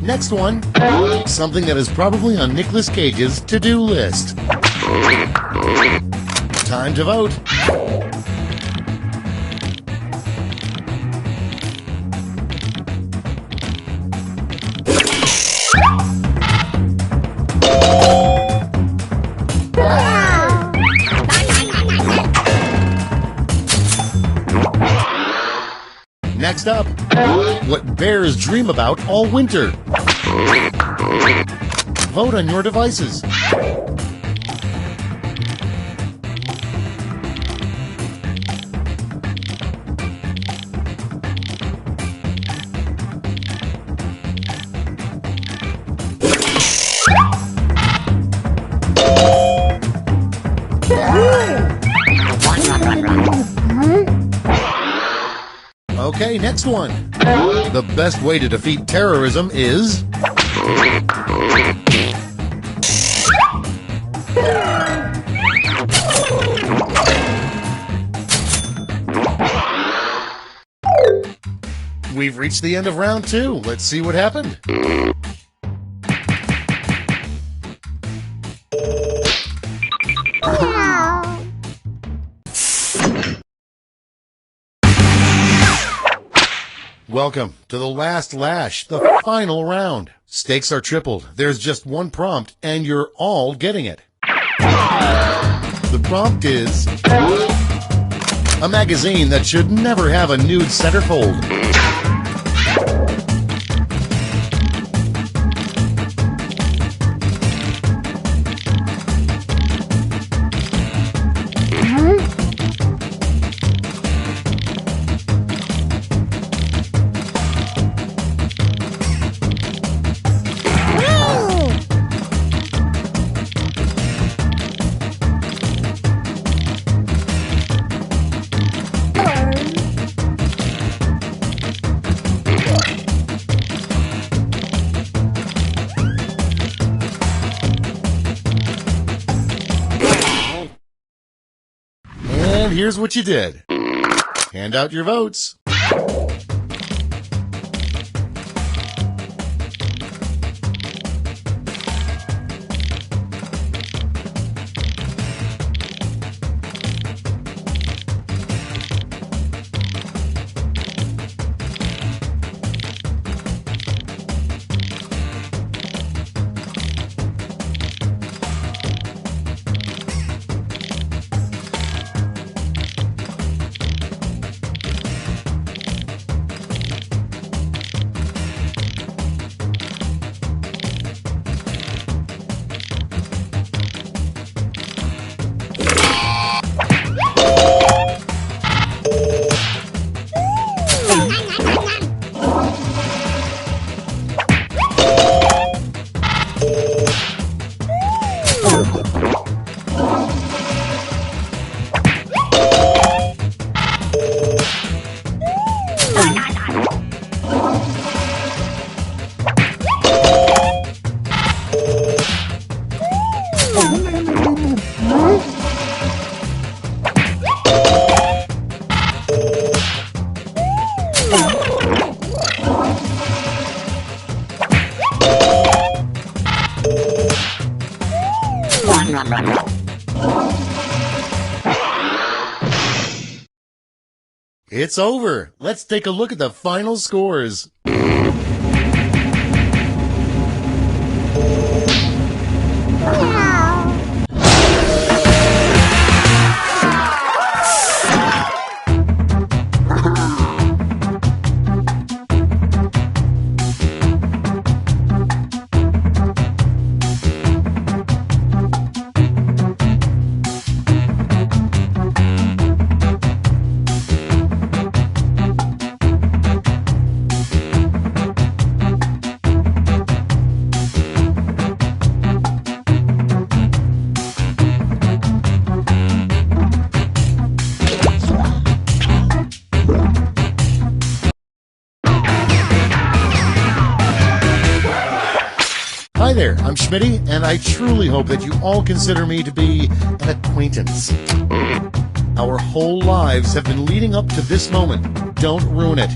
Next one, something that is probably on Nicolas Cage's to-do list. Time to vote. Next up, what bears dream about all winter. Vote on your devices. Okay, next one. The best way to defeat terrorism is... We've reached the end of round 2. Let's see what happened. Welcome to the last lash, the final round. Stakes are tripled. There's just one prompt, and you're all getting it. The prompt is a magazine that should never have a nude centerfold. And here's what you did. Hand out your votes. It's over. Let's take a look at the final scores. there, I'm Schmitty, and I truly hope that you all consider me to be an acquaintance. Our whole lives have been leading up to this moment. Don't ruin it.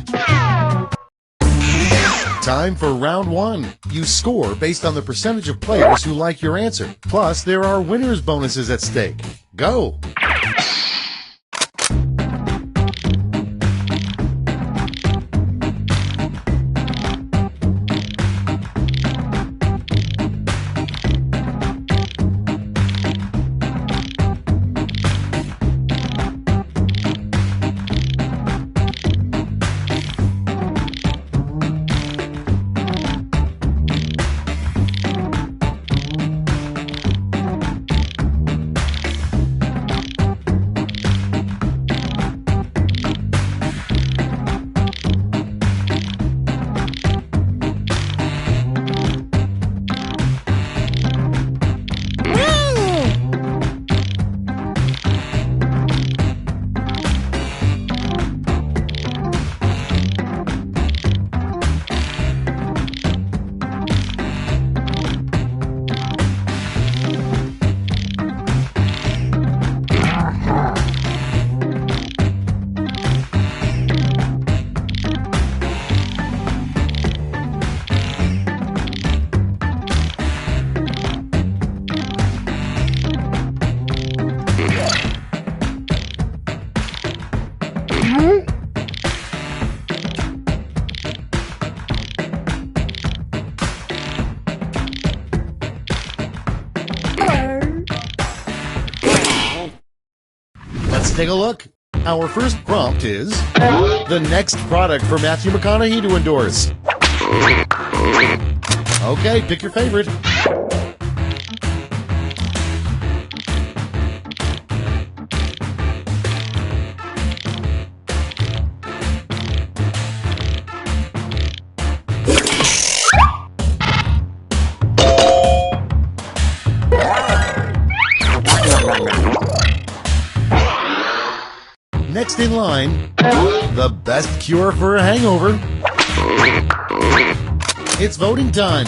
Time for round one. You score based on the percentage of players who like your answer. Plus, there are winners' bonuses at stake. Go! Let's take a look. Our first prompt is the next product for Matthew McConaughey to endorse. Okay, pick your favorite. Next in line, the best cure for a hangover. It's voting time.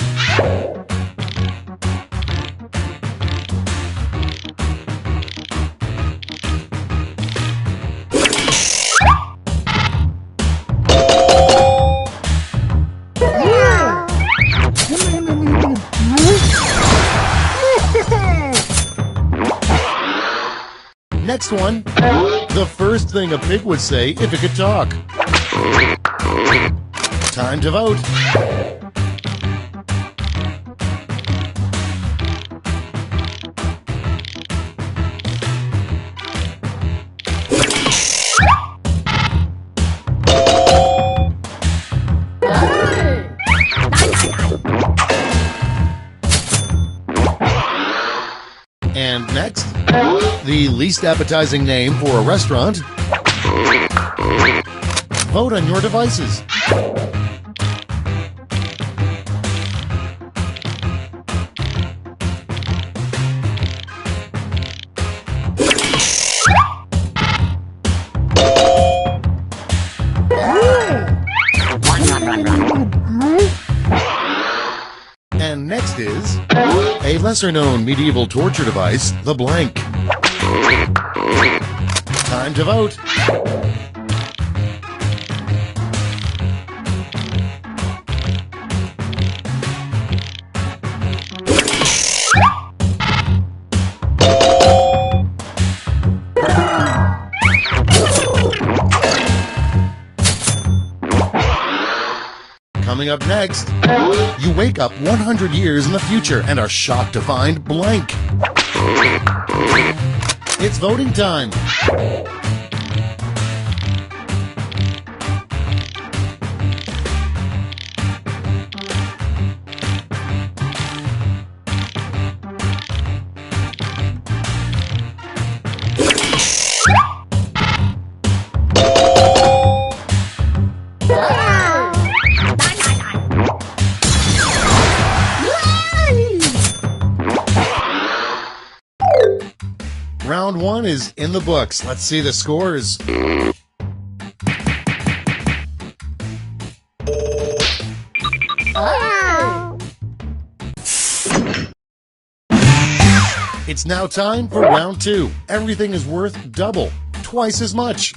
Next one, the first thing a pig would say if it could talk. Time to vote. And next, the least appetizing name for a restaurant. Vote on your devices. And next is a lesser-known medieval torture device, the blank. Time to vote. Coming up next, you wake up 100 years in the future and are shocked to find blank. It's voting time. Round one is in the books. Let's see the scores. It's now time for round 2. Everything is worth double, twice as much.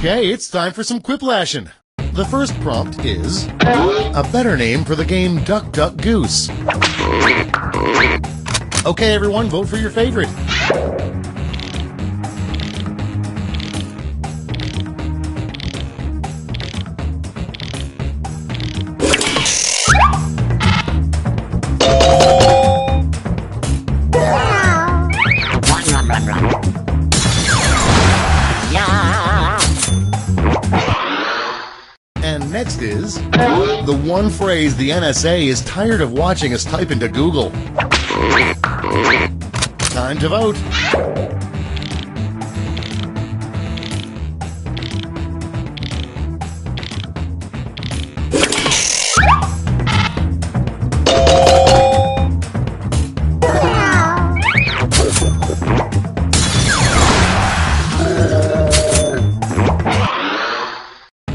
Okay, it's time for some quiplashing. The first prompt is a better name for the game Duck Duck Goose. Okay, everyone, vote for your favorite. And next is the one phrase the NSA is tired of watching us type into Google. Time to vote.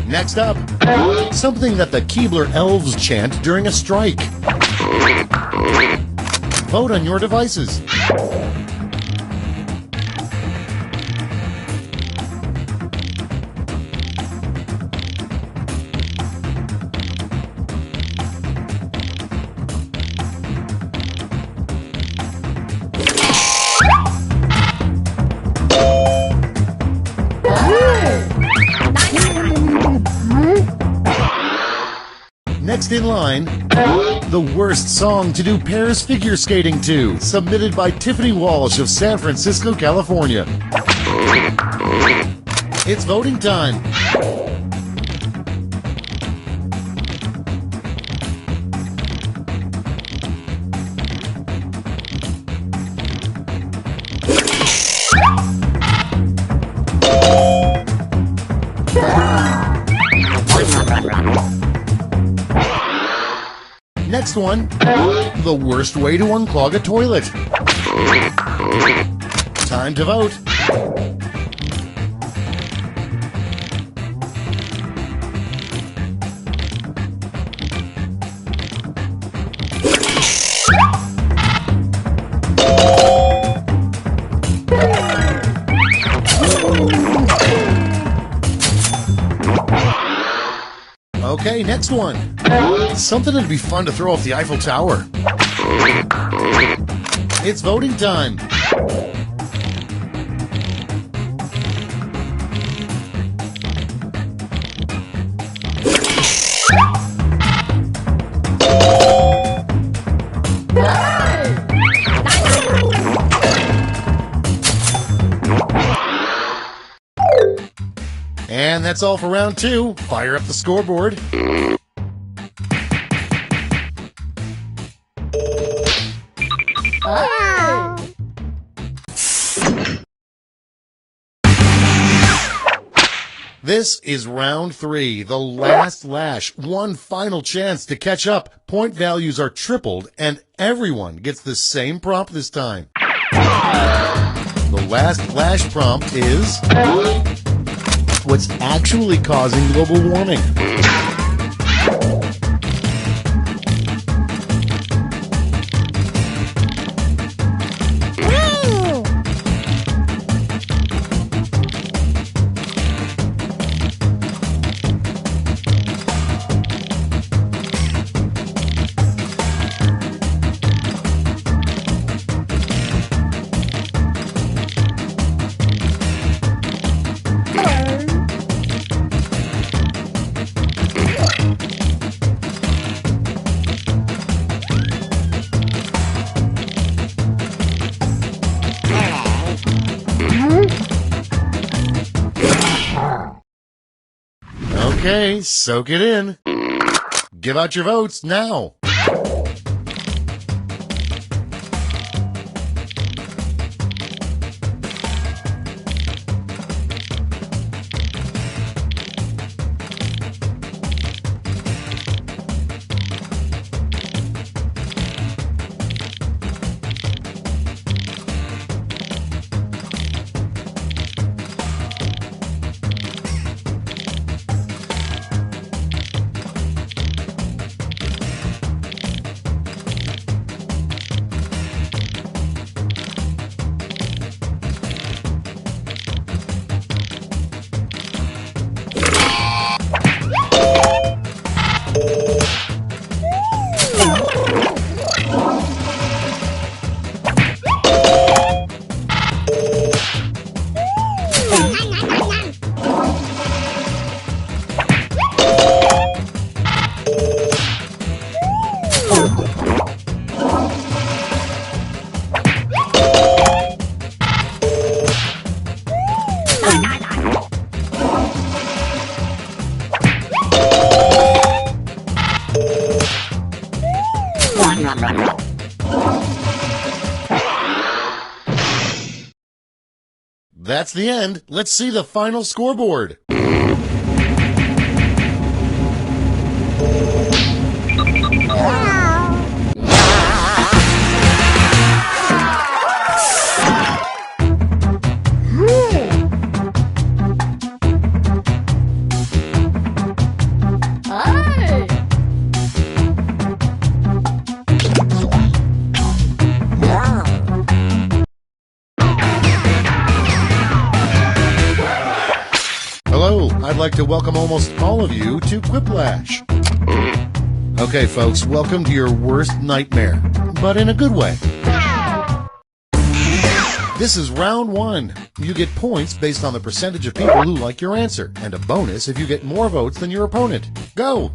Next up, something that the Keebler elves chant during a strike. Vote on your devices. Next in line, the worst song to do pairs figure skating to, submitted by Tiffany Walsh of San Francisco, California. It's voting time. Next one, the worst way to unclog a toilet. Time to vote. Okay, next one. Something that'd be fun to throw off the Eiffel Tower. It's voting time. And that's all for round 2. Fire up the scoreboard. This is round 3, the last lash. One final chance to catch up. Point values are tripled, and everyone gets the same prompt this time. The last flash prompt is, what's actually causing global warming? Okay, soak it in. Give out your votes now. That's the end. Let's see the final scoreboard. Hello, I'd like to welcome almost all of you to Quiplash. Okay, folks, welcome to your worst nightmare, but in a good way. This is round one. You get points based on the percentage of people who like your answer, and a bonus if you get more votes than your opponent. Go!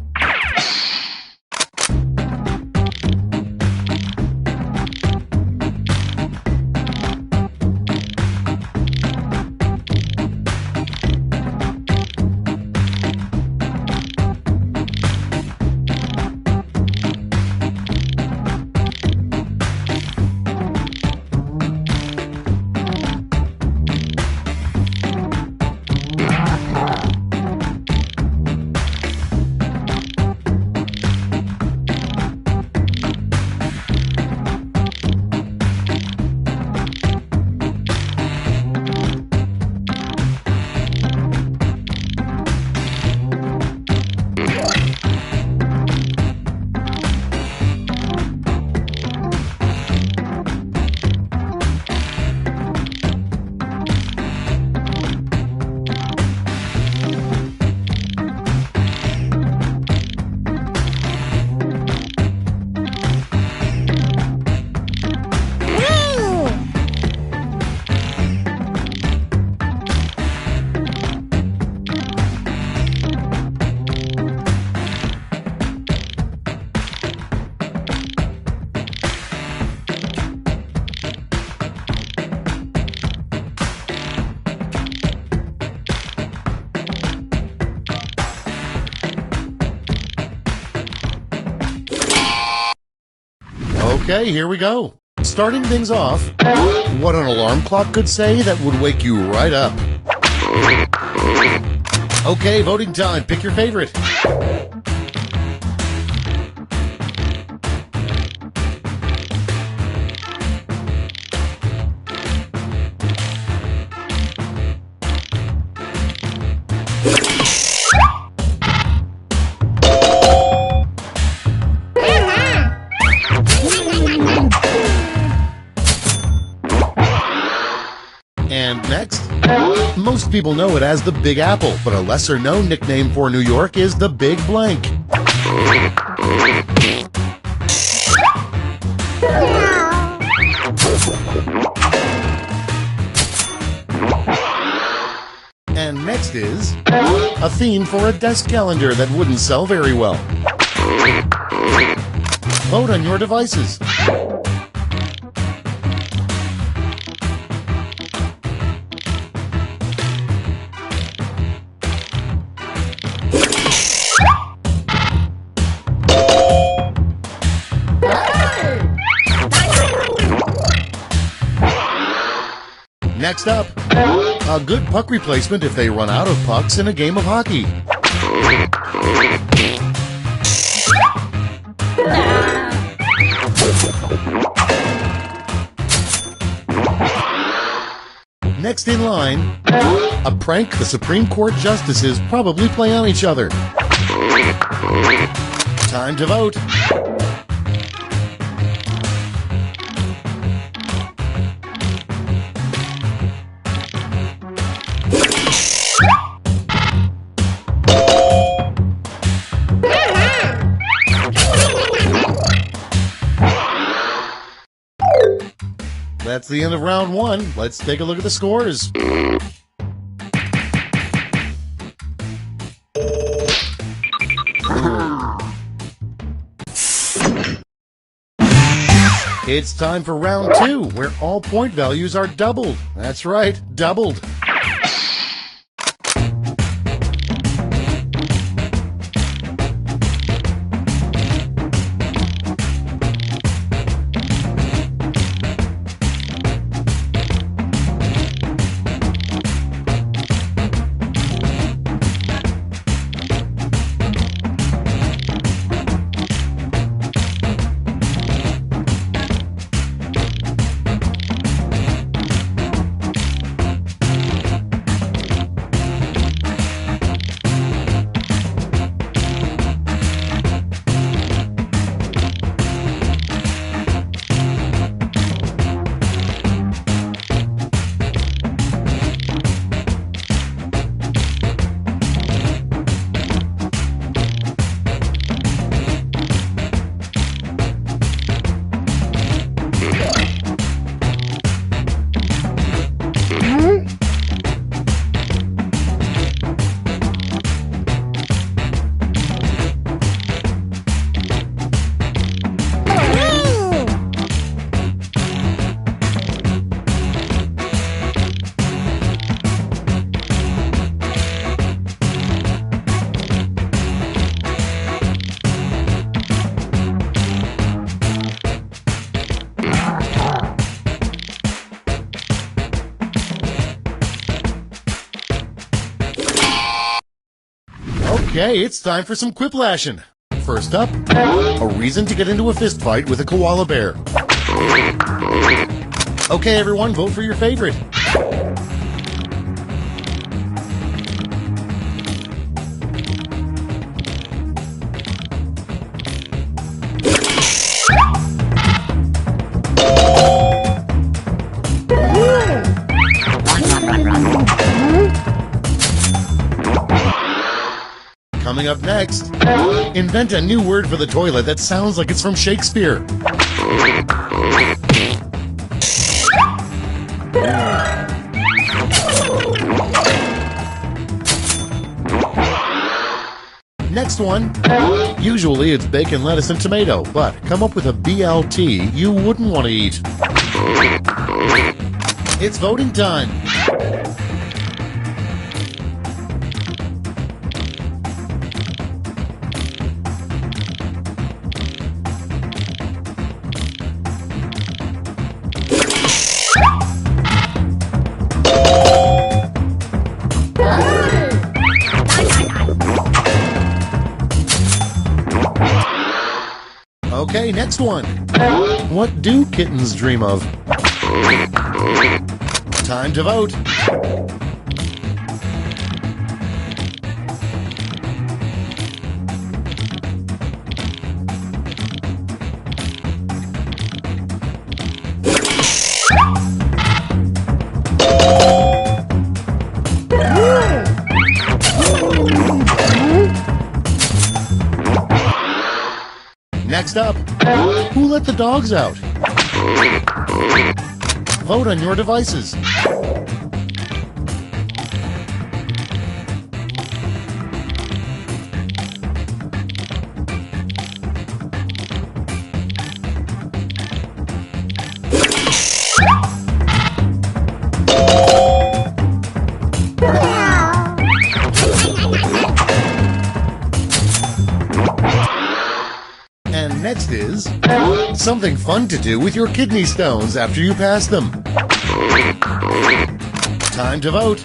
Okay, here we go. Starting things off, what an alarm clock could say that would wake you right up. Okay, voting time. Pick your favorite. And next, most people know it as the Big Apple, but a lesser-known nickname for New York is the Big Blank. And next is a theme for a desk calendar that wouldn't sell very well. Vote on your devices. Next up, a good puck replacement if they run out of pucks in a game of hockey. Next in line, a prank the Supreme Court justices probably play on each other. Time to vote. That's the end of round one. Let's take a look at the scores. It's time for round two, where all point values are doubled. That's right, doubled. Okay, it's time for some quiplashing. First up, a reason to get into a fist fight with a koala bear. Okay, everyone, vote for your favorite. Coming up next, invent a new word for the toilet that sounds like it's from Shakespeare. Next one, usually it's bacon, lettuce, and tomato, but come up with a BLT you wouldn't want to eat. It's voting time. Okay, next one. What do kittens dream of? Time to vote. Next up, who let the dogs out? Vote on your devices. And next is something fun to do with your kidney stones after you pass them. Time to vote.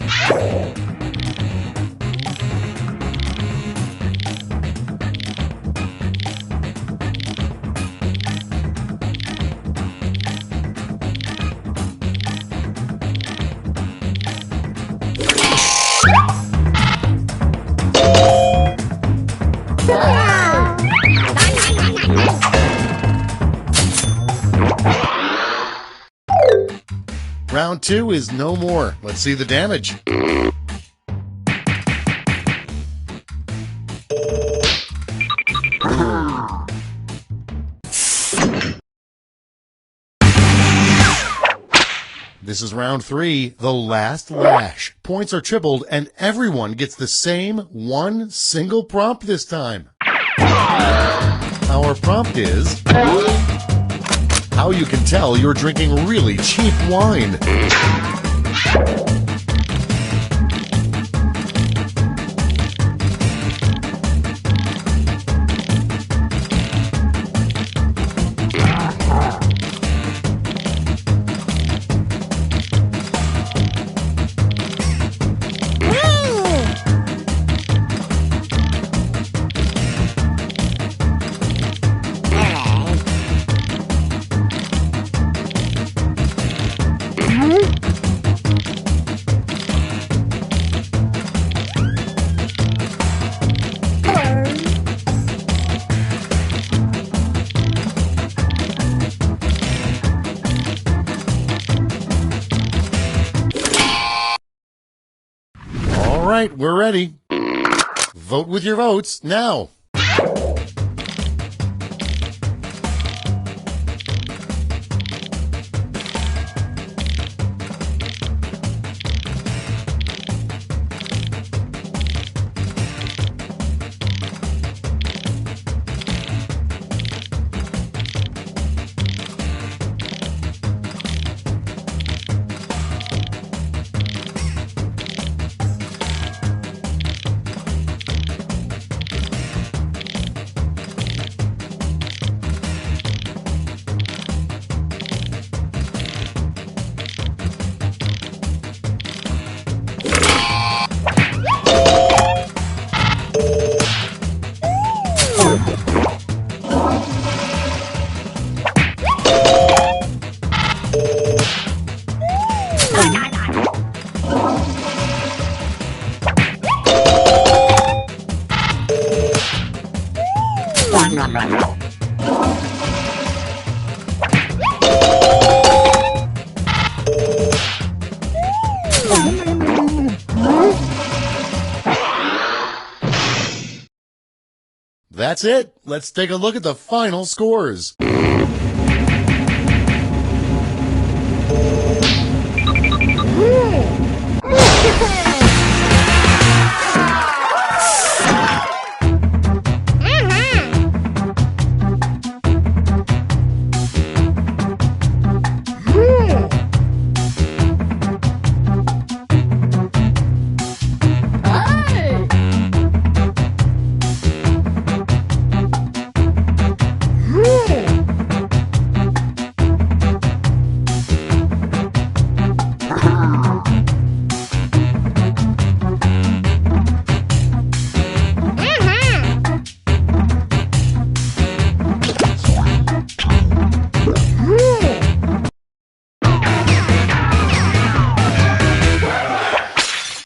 Round 2 is no more. Let's see the damage. This is round 3, the last lash. Points are tripled and everyone gets the same one single prompt this time. Our prompt is how you can tell you're drinking really cheap wine. All right, we're ready. Vote with your votes now. That's it. Let's take a look at the final scores.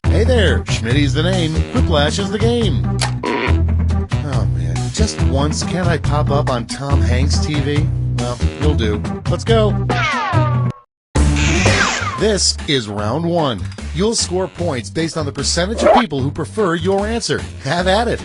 Hey there, Schmitty's the name, Whiplash is the game. Oh man, just once can't I pop up on Tom Hanks' TV? Well, you'll do. Let's go. This is round 1. You'll score points based on the percentage of people who prefer your answer. Have at it.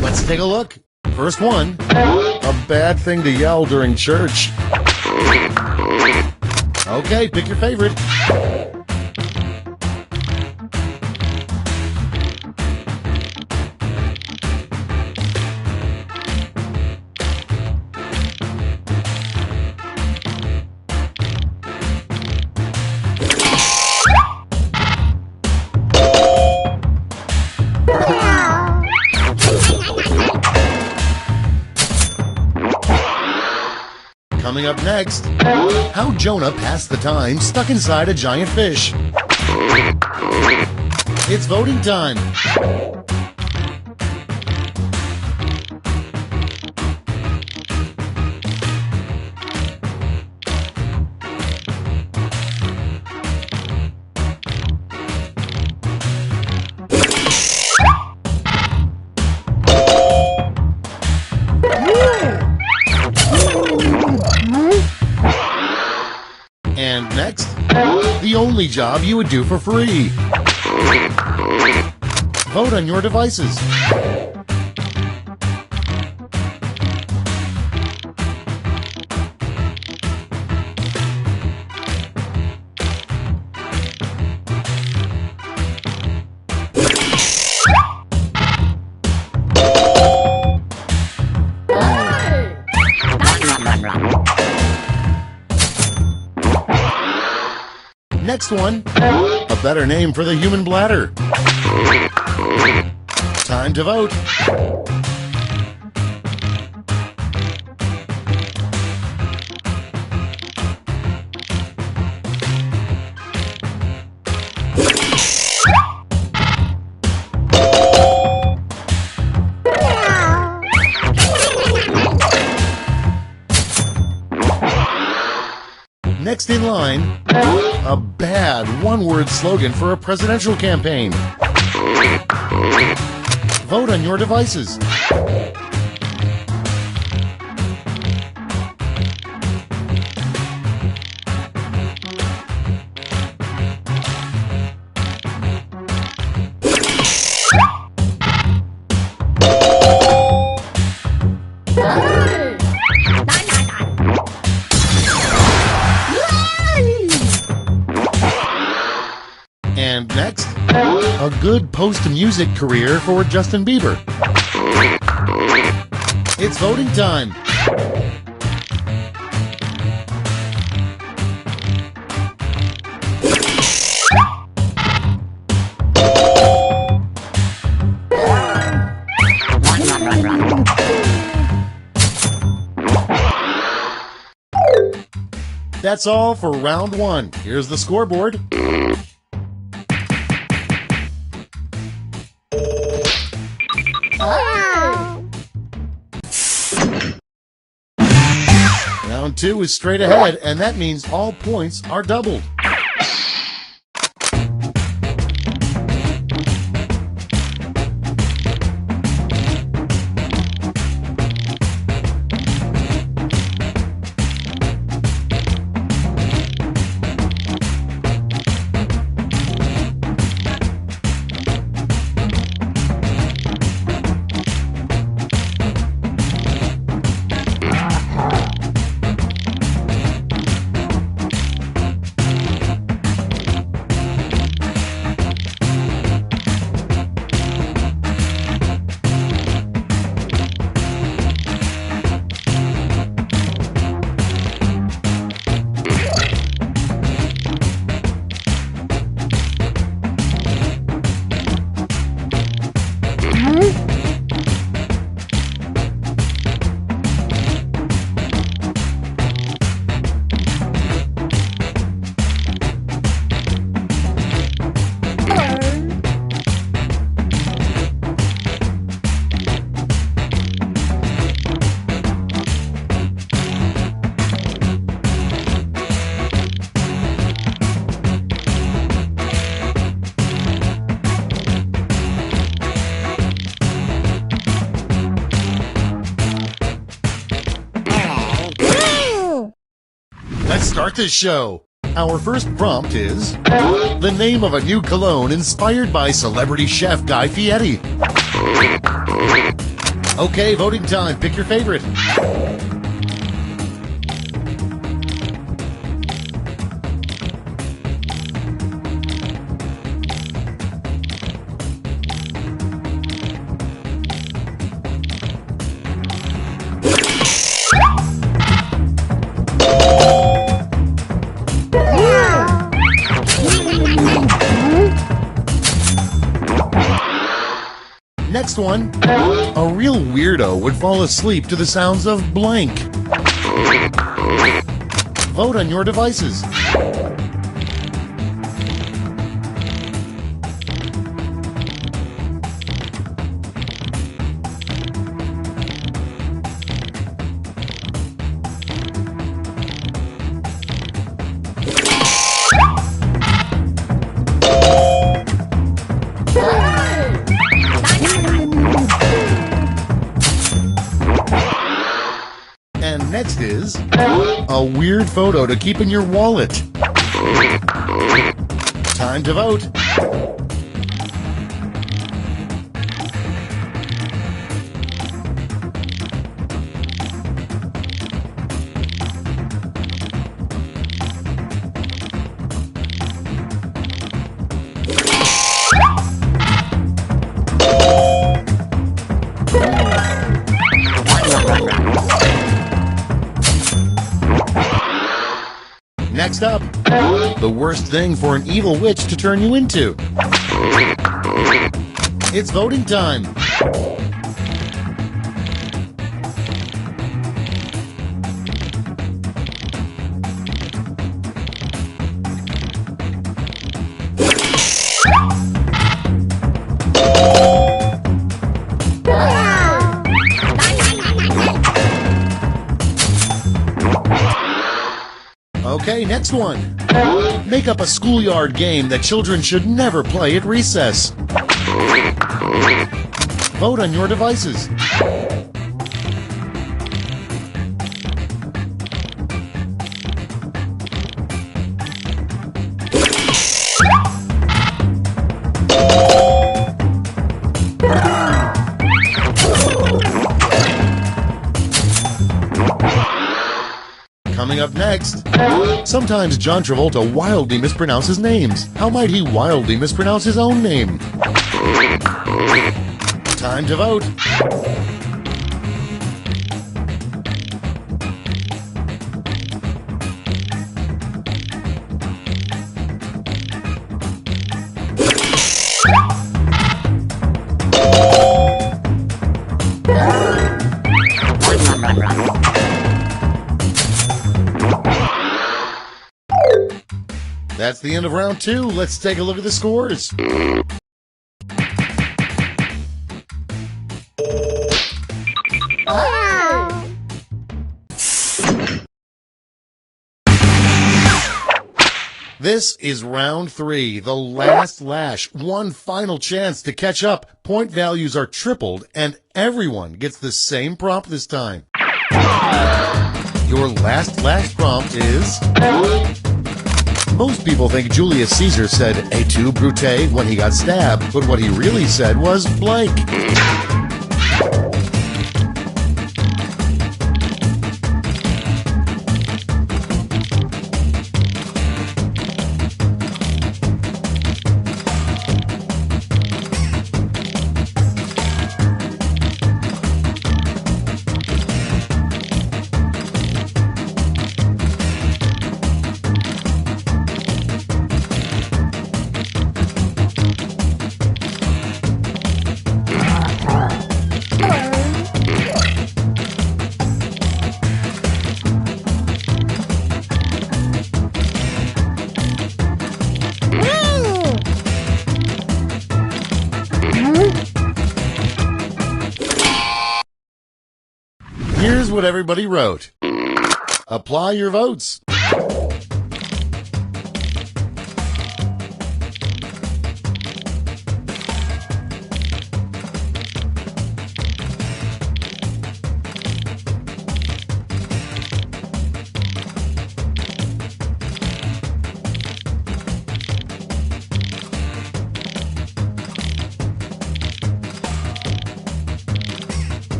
Let's take a look. First one, a bad thing to yell during church. Okay, pick your favorite. Coming up next, how Jonah passed the time stuck inside a giant fish. It's voting time. And next, the only job you would do for free. Vote on your devices. Next one, a better name for the human bladder. Time to vote. Next in line, a bad one-word slogan for a presidential campaign. Vote on your devices. And next, a good post-music career for Justin Bieber. It's voting time. That's all for round one. Here's the scoreboard. Round two is straight ahead, and that means all points are doubled. Let's start this show. Our first prompt is the name of a new cologne inspired by celebrity chef Guy Fieri. Okay, voting time. Pick your favorite. Next one. A real weirdo would fall asleep to the sounds of blank. Vote on your devices. And next is a weird photo to keep in your wallet. Time to vote. Next up, the worst thing for an evil witch to turn you into. It's voting time. Okay, next one. Make up a schoolyard game that children should never play at recess. Vote on your devices. Coming up next, sometimes John Travolta wildly mispronounces names. How might he wildly mispronounce his own name? Time to vote. That's the end of round 2. Let's take a look at the scores. This is round 3, the last lash. One final chance to catch up. Point values are tripled, and everyone gets the same prompt this time. Your last lash prompt is... Most people think Julius Caesar said "Et tu, Brute" when he got stabbed, but what he really said was blank. Here's what everybody wrote. Apply your votes.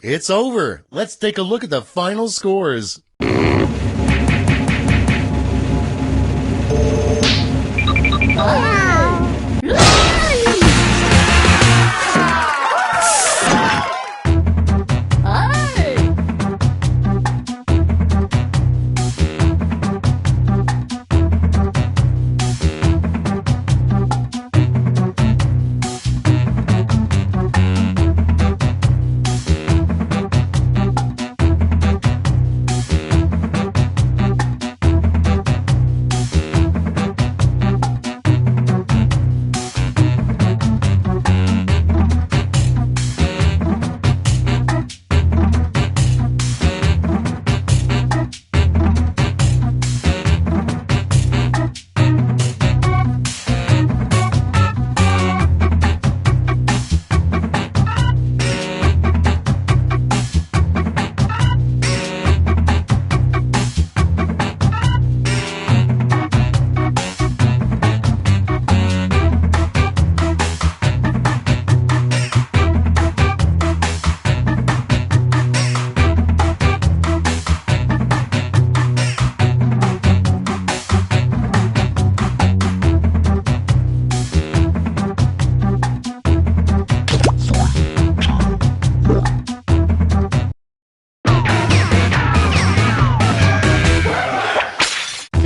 It's over. Let's take a look at the final scores.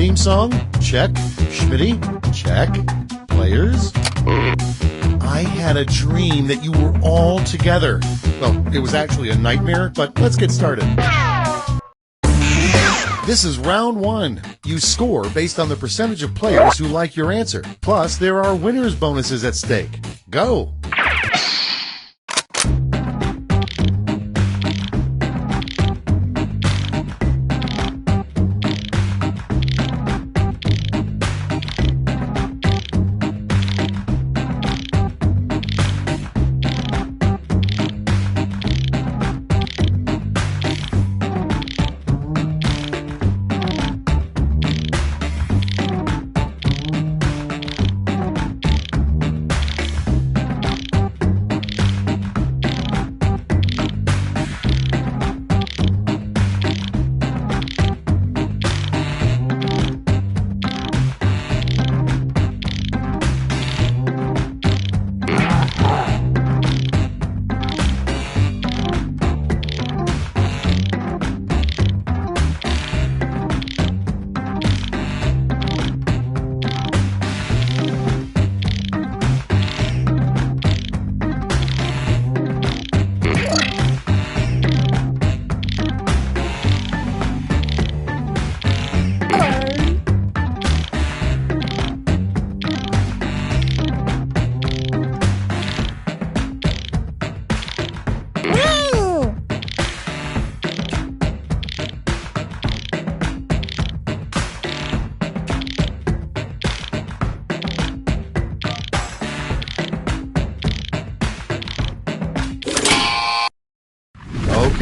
Theme song? Check. Schmitty? Check. Players? I had a dream that you were all together. Well, it was actually a nightmare, but let's get started. This is round one. You score based on the percentage of players who like your answer. Plus, there are winners' bonuses at stake. Go!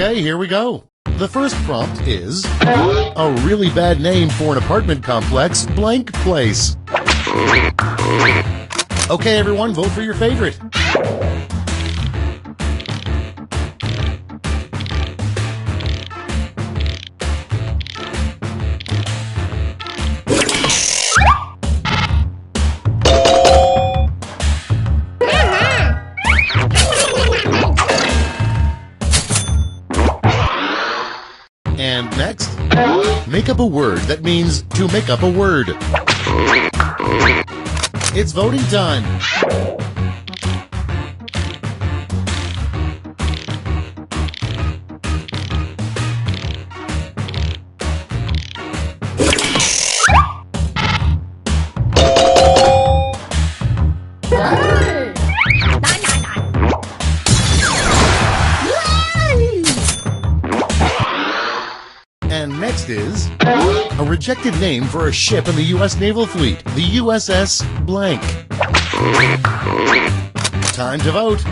Okay, here we go. The first prompt is a really bad name for an apartment complex, blank place. Okay, everyone, vote for your favorite. And next, make up a word that means to make up a word. It's voting time. And next is a rejected name for a ship in the U.S. Naval Fleet, the USS blank. Time to vote.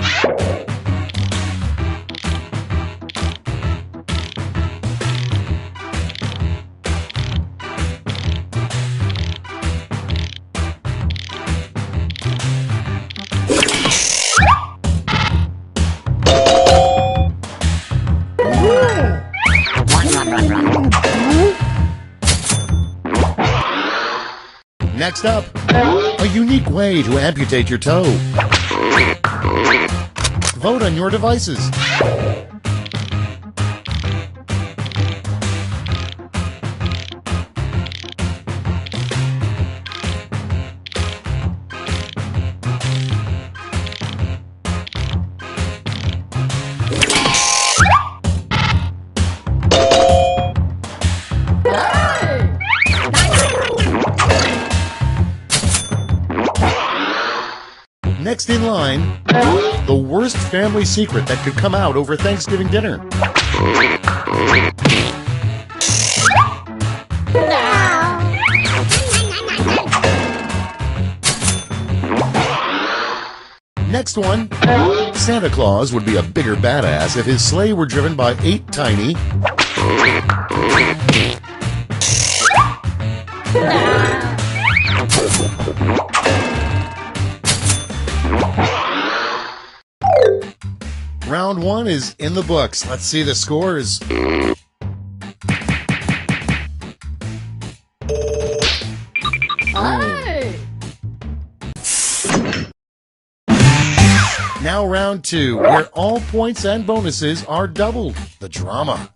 Next up, a unique way to amputate your toe. Vote on your devices. Next in line, the worst family secret that could come out over Thanksgiving dinner. Next one, Santa Claus would be a bigger badass if his sleigh were driven by 8 tiny... Round 1 is in the books. Let's see the scores. Now round 2, where all points and bonuses are doubled. The drama.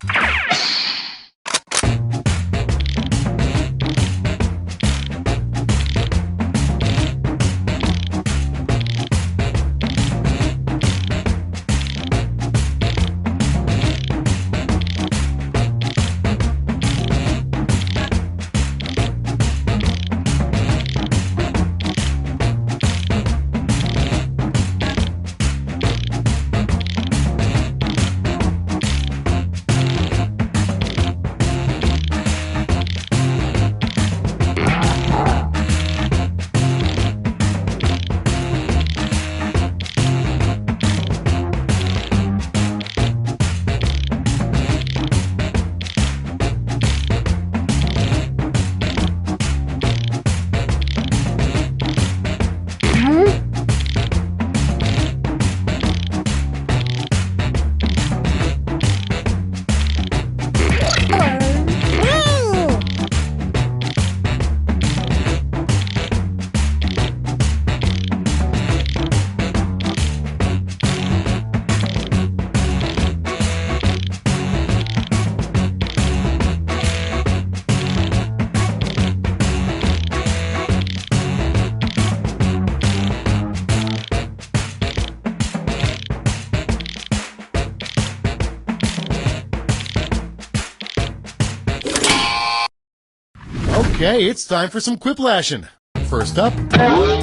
Okay, it's time for some quiplashing. First up,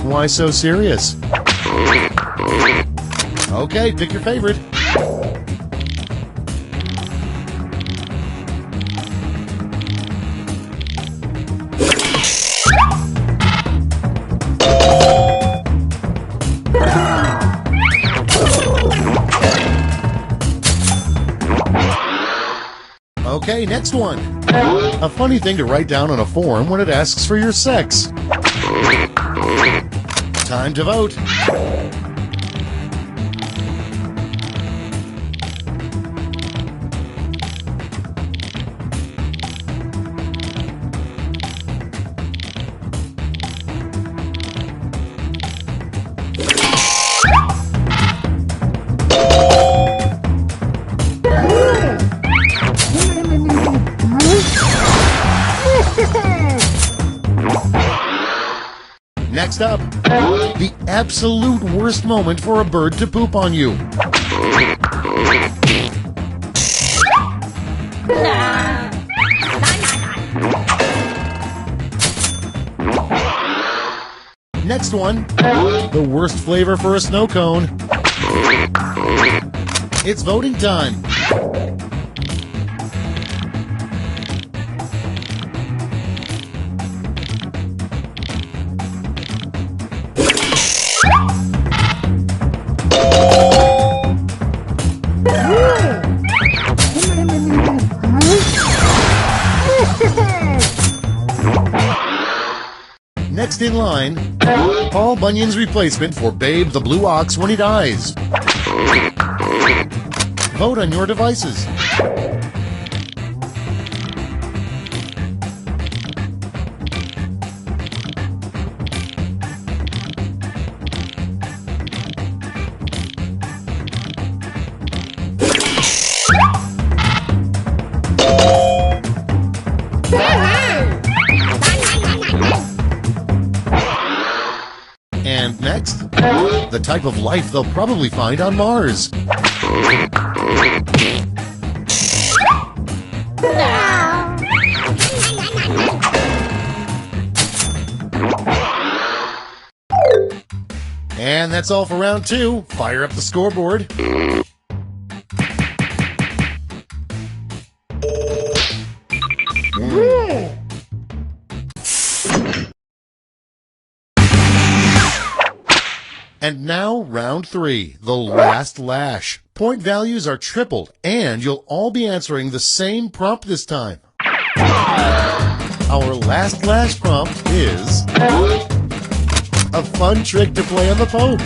why so serious? Okay, pick your favorite. Okay, next one. A funny thing to write down on a form when it asks for your sex. Time to vote. Next up, the absolute worst moment for a bird to poop on you. Next one, the worst flavor for a snow cone. It's voting time. Next in line, Paul Bunyan's replacement for Babe the Blue Ox when he dies. Vote on your devices. the type of life they'll probably find on Mars. And that's all for round 2. Fire up the scoreboard. And now, round 3, the last lash. Point values are tripled, and you'll all be answering the same prompt this time. Our last lash prompt is a fun trick to play on the Pope.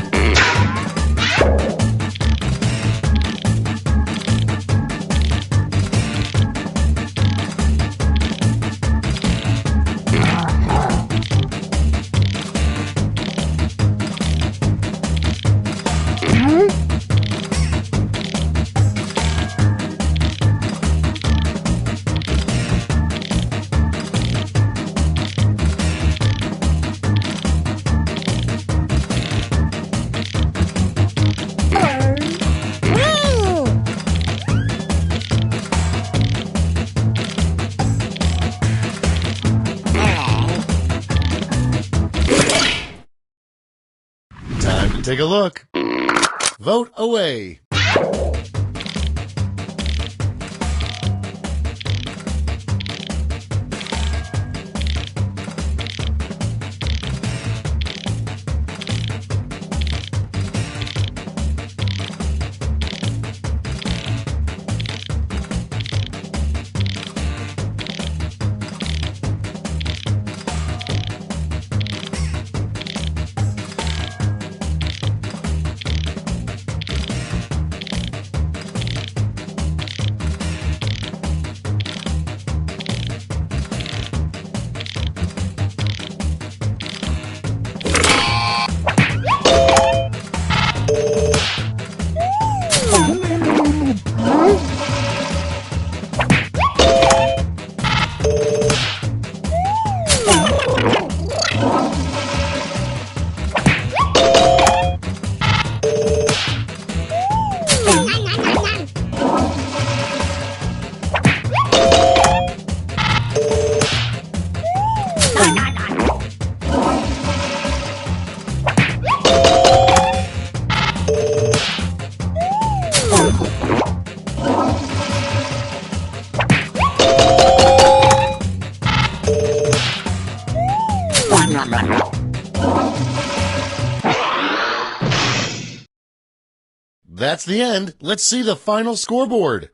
Take a look. Vote away. That's the end. Let's see the final scoreboard.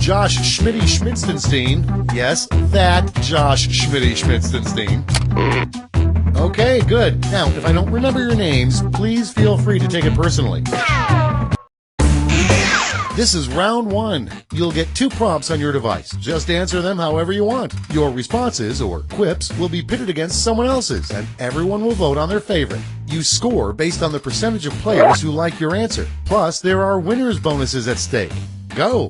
Josh Schmitty Schmitzenstein. Yes, that Josh Schmitty Schmitzenstein. Okay, good. Now, if I don't remember your names, please feel free to take it personally. This is round one. You'll get 2 prompts on your device. Just answer them however you want. Your responses, or quips, will be pitted against someone else's, and everyone will vote on their favorite. You score based on the percentage of players who like your answer. Plus, there are winners' bonuses at stake. Go!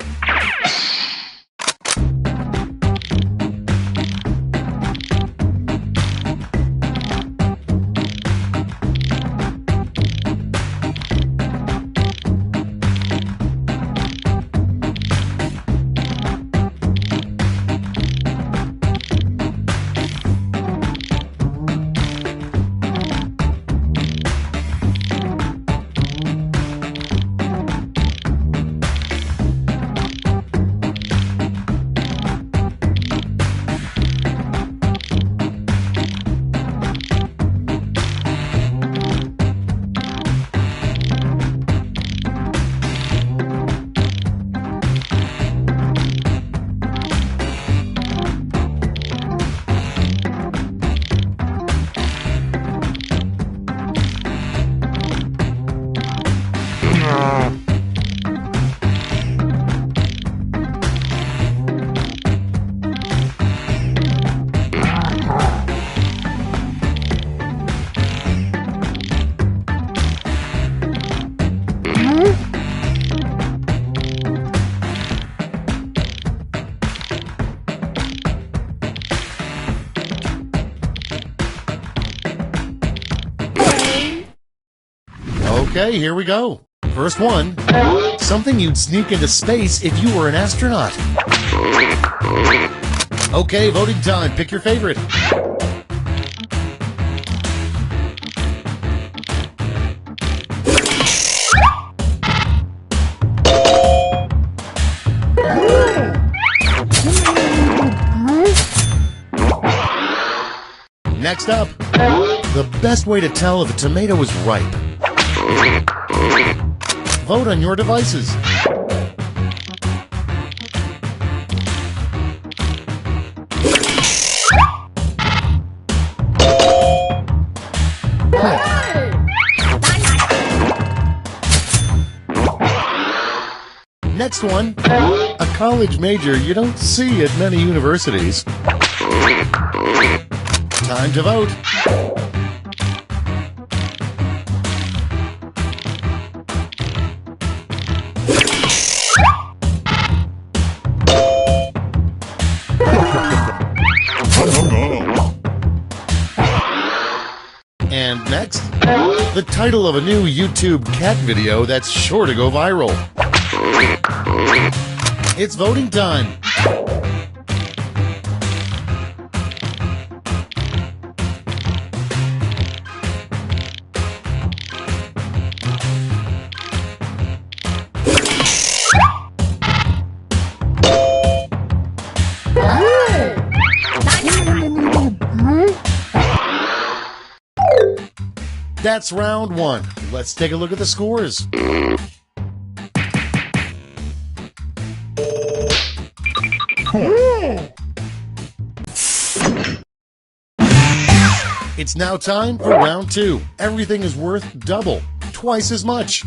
Okay, here we go. First one. Something you'd sneak into space if you were an astronaut. Okay, voting time. Pick your favorite. Next up, the best way to tell if a tomato is ripe. Vote on your devices. Next one, a college major you don't see at many universities. Time to vote. And next, the title of a new YouTube cat video that's sure to go viral. It's voting time. That's round one. Let's take a look at the scores. It's now time for round two. Everything is worth double, twice as much.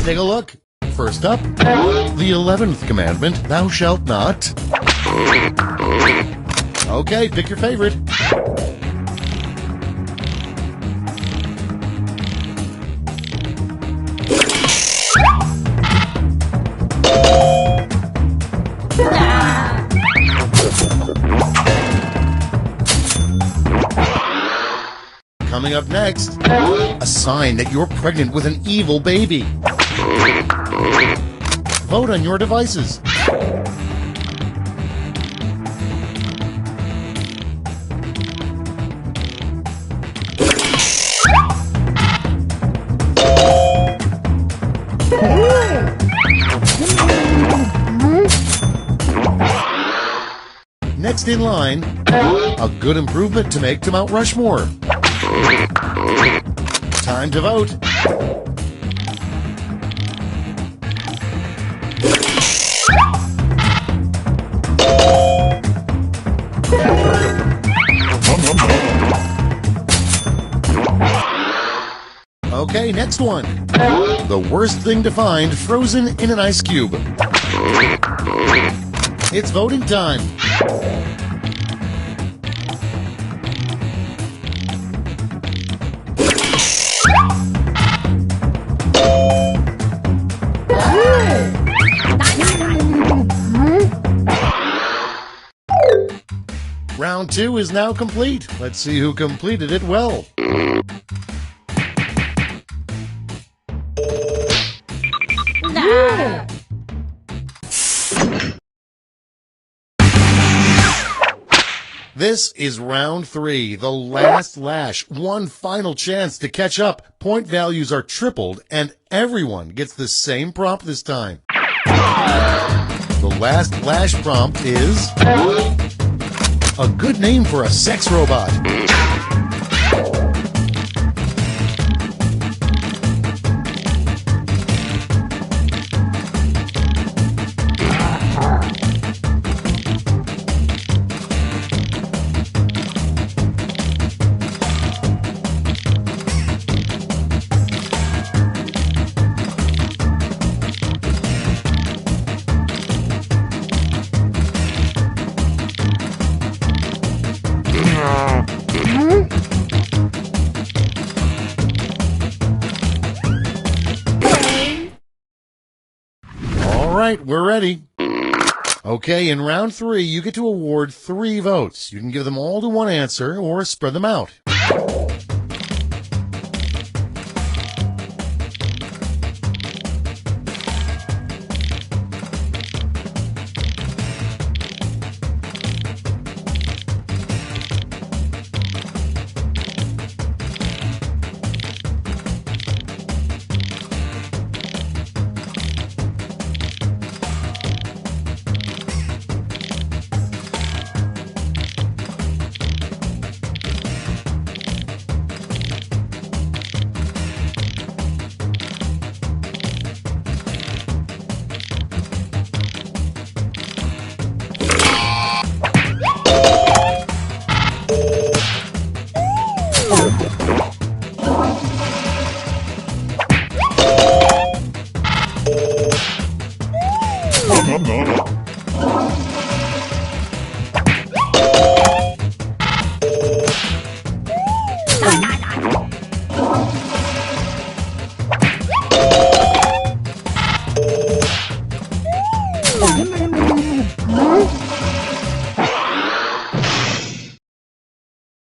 take a look. First up, the 11th commandment, thou shalt not. Okay, pick your favorite. Coming up next, a sign that you're pregnant with an evil baby. Vote on your devices. Next in line, a good improvement to make to Mount Rushmore. Time to vote. Okay, next one. The worst thing to find frozen in an ice cube. It's voting time. Round 2 is now complete. Let's see who completed it well. This is round 3, the last lash. One final chance to catch up. Point values are tripled, and everyone gets the same prompt this time. The last lash prompt is a good name for a sex robot. All right, we're ready. Okay, in round 3, you get to award 3 votes. You can give them all to one answer or spread them out.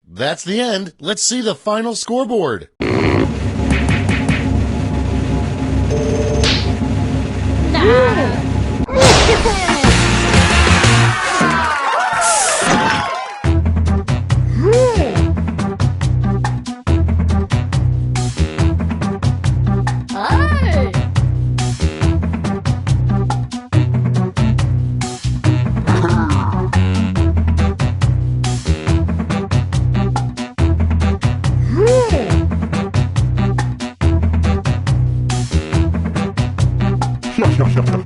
That's the end. Let's see the final scoreboard. No.